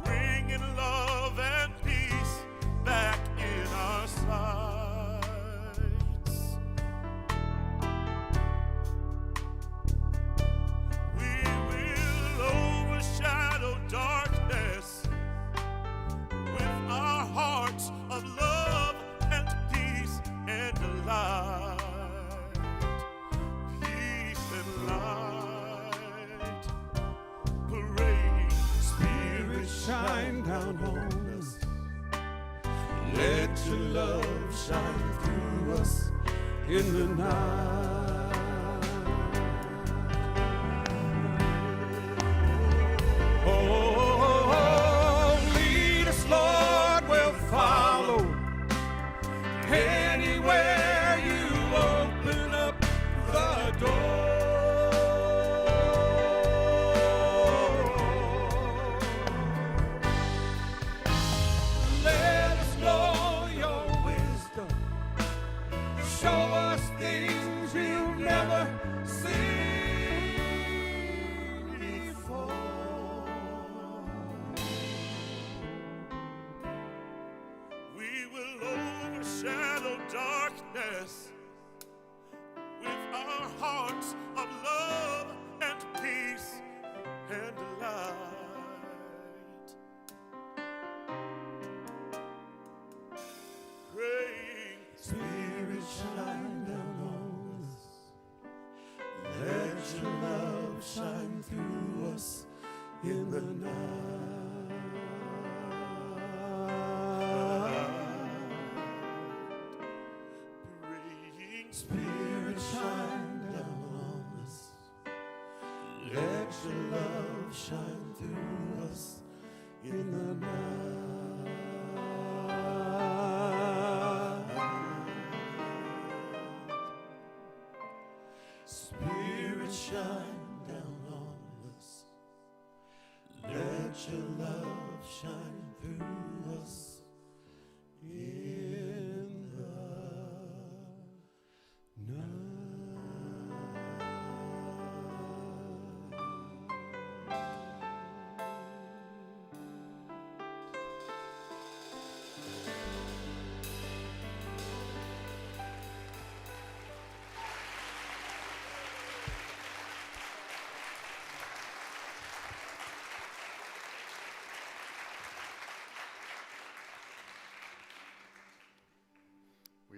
bringing love and peace back in our sights. Shadow darkness with our hearts of love and peace and light. Peace and light. Parade, Spirit, shine down on us. Let your love shine through us in the night. Anywhere you open up the door. Let us know your wisdom. Show us things we've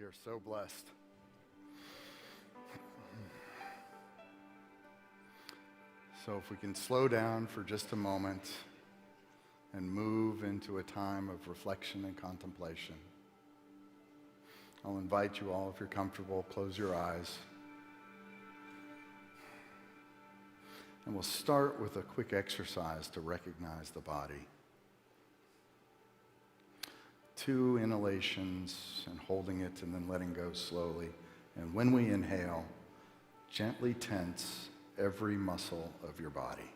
We are so blessed. So if we can slow down for just a moment and move into a time of reflection and contemplation. I'll invite you all, if you're comfortable, close your eyes. And we'll start with a quick exercise to recognize the body. 2 inhalations and holding it and then letting go slowly. And when we inhale, gently tense every muscle of your body.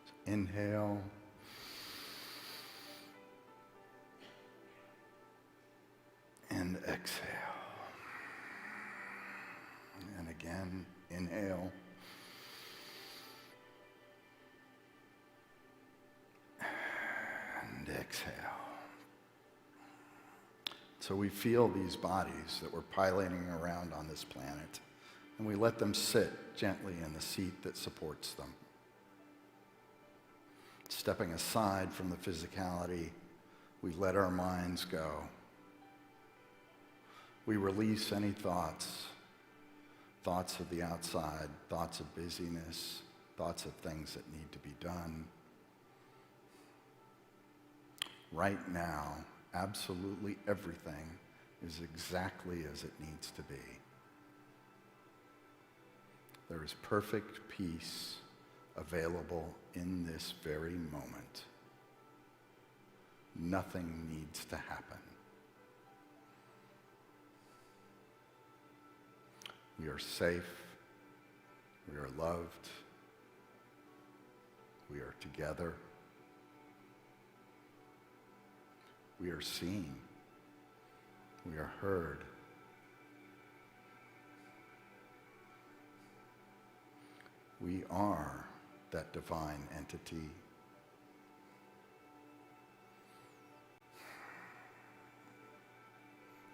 So inhale. And exhale. And again, inhale. And exhale. So we feel these bodies that we're piloting around on this planet, and we let them sit gently in the seat that supports them. Stepping aside from the physicality, we let our minds go. We release any thoughts of the outside, thoughts of busyness, thoughts of things that need to be done. Right now, absolutely everything is exactly as it needs to be. There is perfect peace available in this very moment. Nothing needs to happen. We are safe. We are loved. We are together. We are seen. We are heard. We are that divine entity.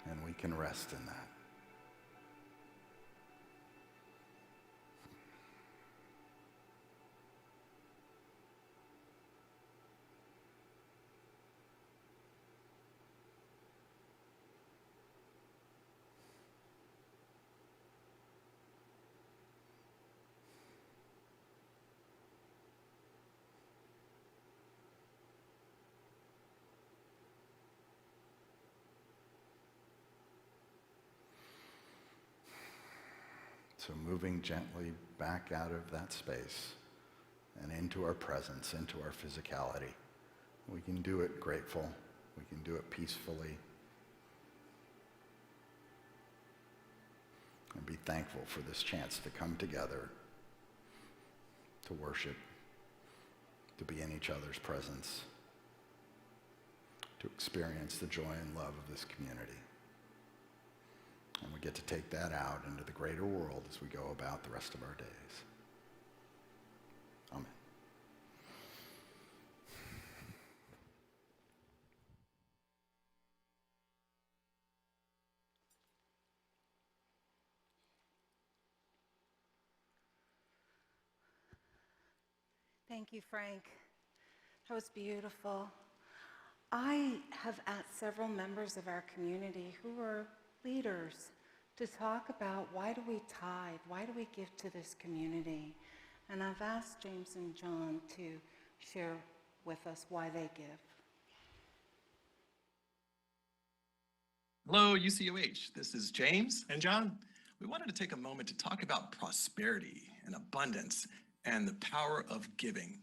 And we can rest in that. So moving gently back out of that space and into our presence, into our physicality. We can do it grateful. We can do it peacefully. And be thankful for this chance to come together, to worship, to be in each other's presence, to experience the joy and love of this community. And we get to take that out into the greater world as we go about the rest of our days. Amen. Thank you, Frank. That was beautiful. I have asked several members of our community who are leaders to talk about why do we tithe, why do we give to this community? And I've asked James and John to share with us why they give. Hello, UCOH. This is James and John. We wanted to take a moment to talk about prosperity and abundance and the power of giving.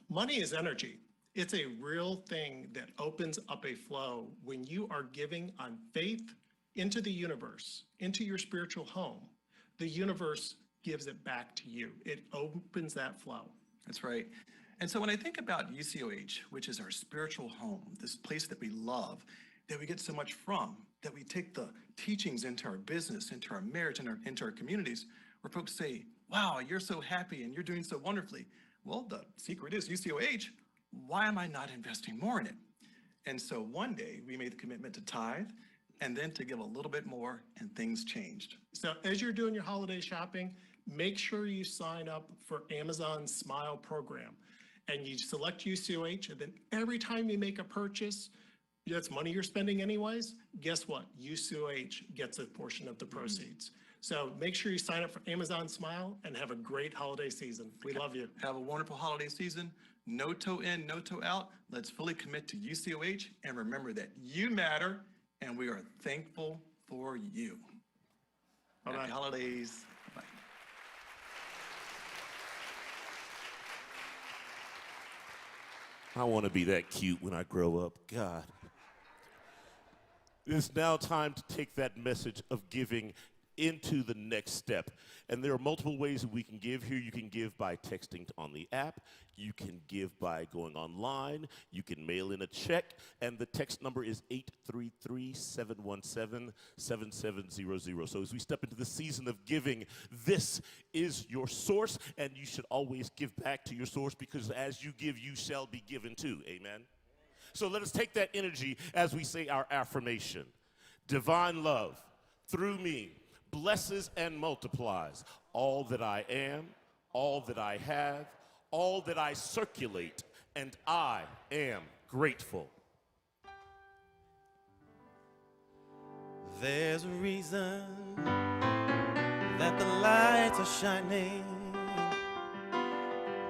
Money is energy. It's a real thing that opens up a flow when you are giving on faith into the universe, into your spiritual home. The universe gives it back to you. It opens that flow. That's right. And so when I think about UCOH, which is our spiritual home, this place that we love, that we get so much from, that we take the teachings into our business, into our marriage, and into our communities, where folks say, wow, you're so happy and you're doing so wonderfully. Well, the secret is UCOH. Why am I not investing more in it? And so one day we made the commitment to tithe and then to give a little bit more, and things changed. So as you're doing your holiday shopping, make sure you sign up for Amazon's Smile program. And you select UCOH, and then every time you make a purchase, that's money you're spending anyways, guess what? UCOH gets a portion of the proceeds. So make sure you sign up for Amazon Smile and have a great holiday season. We love you. Have a wonderful holiday season. No toe in, no toe out. Let's fully commit to UCOH and remember that you matter and we are thankful for you. Bye-bye. Happy holidays. Bye. I want to be that cute when I grow up. God. It's now time to take that message of giving into the next step. And there are multiple ways that we can give here. You can give by texting on the app. You can give by going online. You can mail in a check. And the text number is 833-717-7700. So as we step into the season of giving, this is your source. And you should always give back to your source, because as you give, you shall be given to. Amen? So let us take that energy as we say our affirmation. Divine love, through me, blesses and multiplies all that I am, all that I have, all that I circulate, and I am grateful. There's a reason that the lights are shining.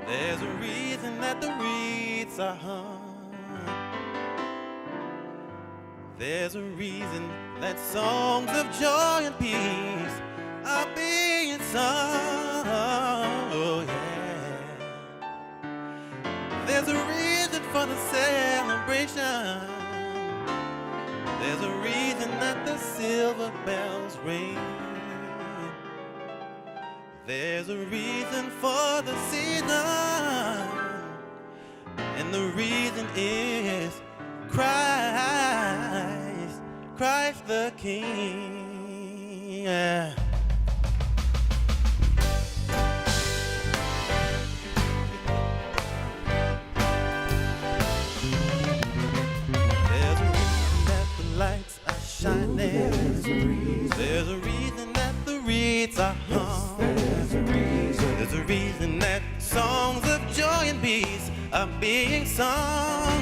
There's a reason that the wreaths are hung. There's a reason that songs of joy and peace are being sung. Oh, yeah. There's a reason for the celebration. There's a reason that the silver bells ring. There's a reason for the season, and the reason is Christ, Christ the King. Yeah. There's a reason that the lights are shining. There's a reason that the wreaths are hung. There's a reason that songs of joy and peace are being sung.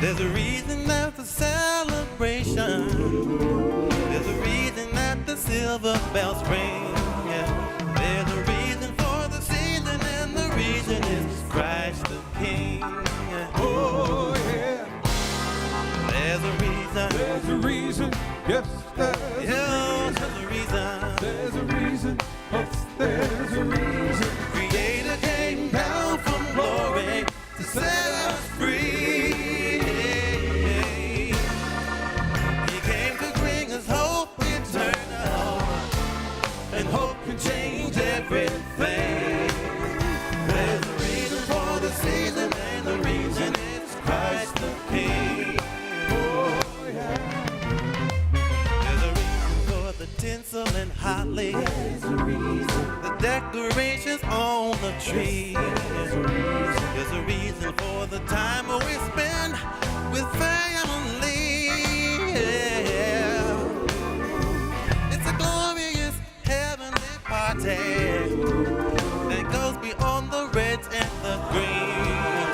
There's a reason that the celebration. There's a reason that the silver bells ring. Yeah. There's a reason for the season, and the reason is Christ the King. Yeah. Oh, yeah. There's a reason. There's a reason. Yes, there's a Yes, reason. there's a reason. There's a reason. Yes, there's a reason. Creator came down from glory to set us free. He came to bring us hope eternal, and hope can change everything. There's a reason for the season, and the reason is Christ the King. Oh, yeah. There's a reason for the tinsel and holly. There's a reason. The decorations on the tree. There's a reason for the time we spend with family. Yeah. It's a glorious heavenly party that goes beyond the reds and the green.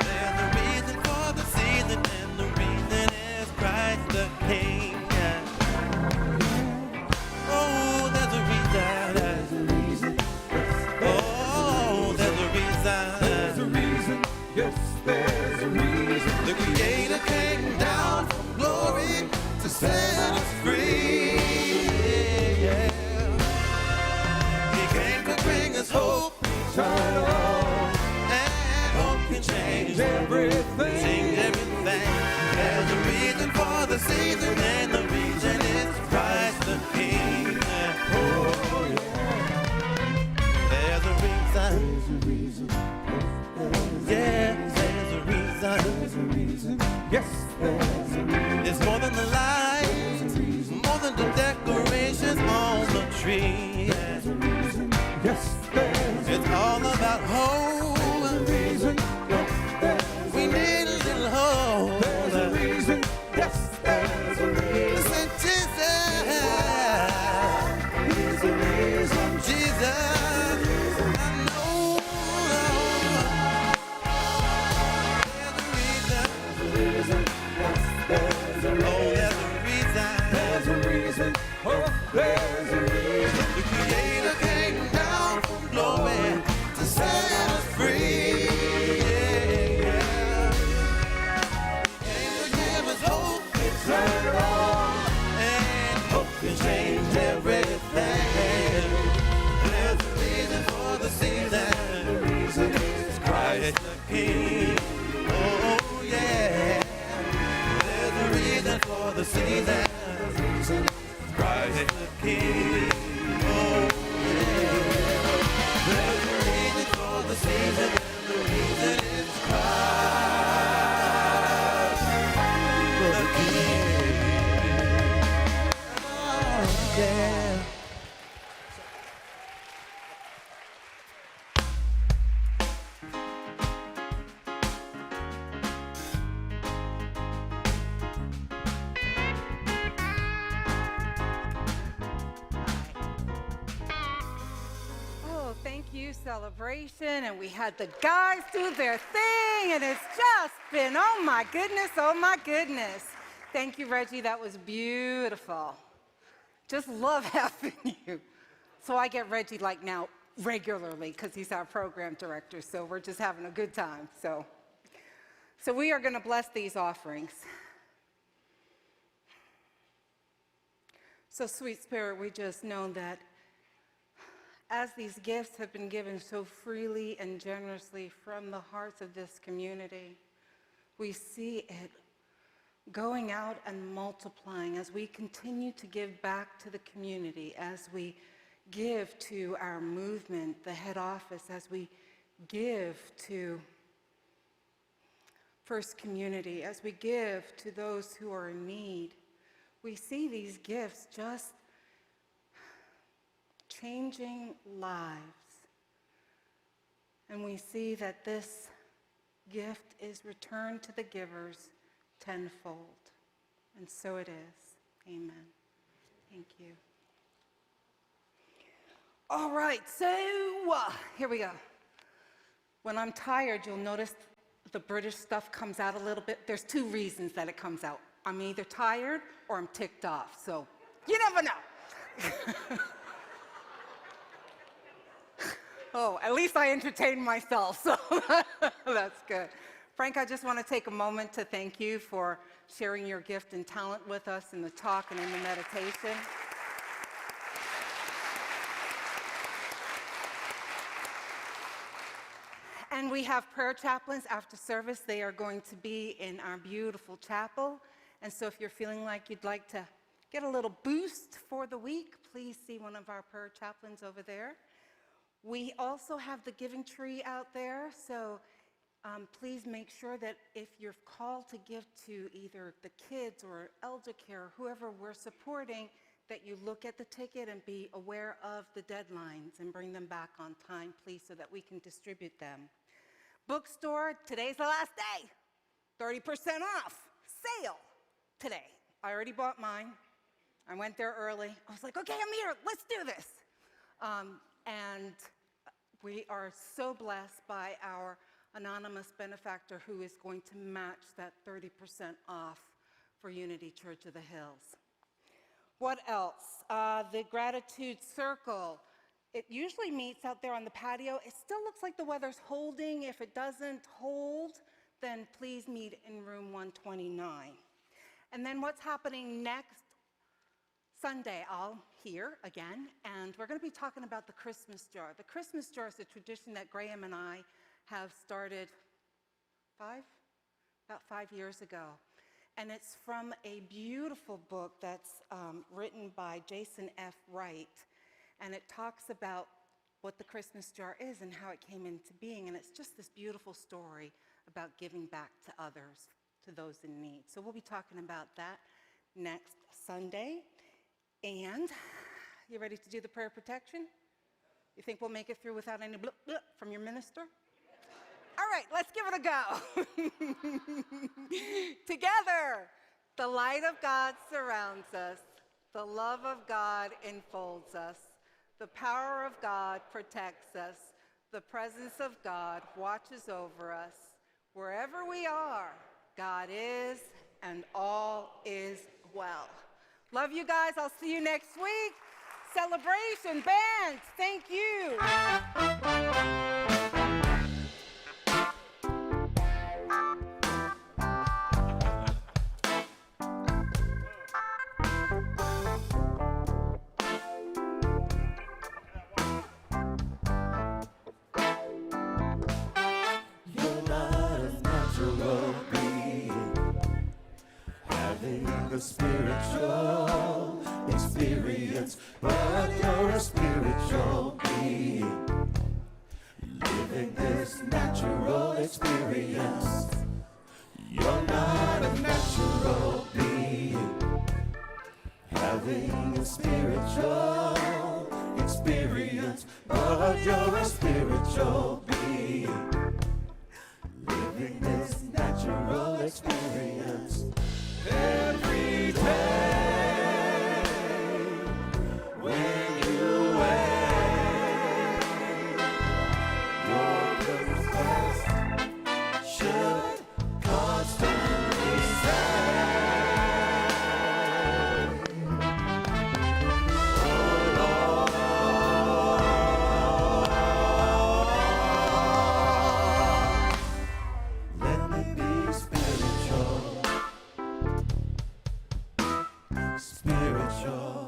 There's a reason for the season, and the reason is Christ the King. Oh, there's a reason. Oh, there's a reason. There's a reason. Yes, there's a reason. The Creator came down from glory to set us free. Yeah. He came to bring us hope, Eternal. and hope can change Everything. Change everything. There's a reason for the season, and the reason is Christ the King. Oh, yeah. There's a reason. There's a reason. Yeah, there's a reason. There's a reason. Yes, there's a reason. It's more than the lights, more than the decorations on the tree. There's a reason. Yes, there's a It's all about hope. reason. Yes, there's We need a little hope. There's a reason. Yes, there's a reason. Listen, Jesus. There's a reason. Jesus. I know. There's a reason. King. Oh yeah, there's a reason for the season. Christ the King. Oh yeah, there's a reason for the season, and the reason is Christ the King. Oh yeah. Oh, thank you, Celebration. And we had the guys do their thing, and it's just been, oh my goodness, oh my goodness. Thank you, Reggie. That was beautiful. Just love having you. So I get Reggie like now regularly because he's our program director. So we're just having a good time. So we are going to bless these offerings. So, Sweet Spirit, we just know that as these gifts have been given so freely and generously from the hearts of this community, we see it going out and multiplying as we continue to give back to the community, as we give to our movement, the head office, as we give to First Community, as we give to those who are in need. We see these gifts just changing lives. And we see that this gift is returned to the givers tenfold. And so it is. Amen. Thank you. All right, so here we go. When I'm tired, you'll notice the British stuff comes out a little bit. There's two reasons that it comes out. I'm either tired or I'm ticked off, so you never know. Oh, at least I entertain myself, so that's good. Frank, I just want to take a moment to thank you for sharing your gift and talent with us in the talk and in the meditation. And we have prayer chaplains after service. They are going to be in our beautiful chapel. And so if you're feeling like you'd like to get a little boost for the week, please see one of our prayer chaplains over there. We also have the giving tree out there, so please make sure that if you're called to give to either the kids or elder care, whoever we're supporting, that you look at the ticket and be aware of the deadlines and bring them back on time, please, so that we can distribute them. Bookstore, today's the last day. 30% off, sale today. I already bought mine. I went there early. I was like, okay, I'm here, let's do this. And we are so blessed by our anonymous benefactor who is going to match that 30% off for Unity Church of the Hills. What else? The Gratitude Circle. It usually meets out there on the patio. It still looks like the weather's holding. If it doesn't hold, then please meet in room 129. And then what's happening next Sunday, I'll here again, and we're going to be talking about the Christmas jar. The Christmas jar is a tradition that Graham and I have started about 5 years ago. And it's from a beautiful book that's written by Jason F. Wright. And it talks about what the Christmas jar is and how it came into being. And it's just this beautiful story about giving back to others, to those in need. So we'll be talking about that next Sunday. And you ready to do the prayer protection? You think we'll make it through without any blip blip from your minister? All right, let's give it a go. Together, the light of God surrounds us. The love of God enfolds us. The power of God protects us. The presence of God watches over us. Wherever we are, God is, and all is well. Love you guys. I'll see you next week. Celebration, band, thank you. Your love spiritual experience, but you're a spiritual being. Living this natural experience. You're not a natural being. Having a spiritual experience, but you're a spiritual being. Living this natural experience every day. When you wake, your request should constantly say, let me be spiritual. Spiritual.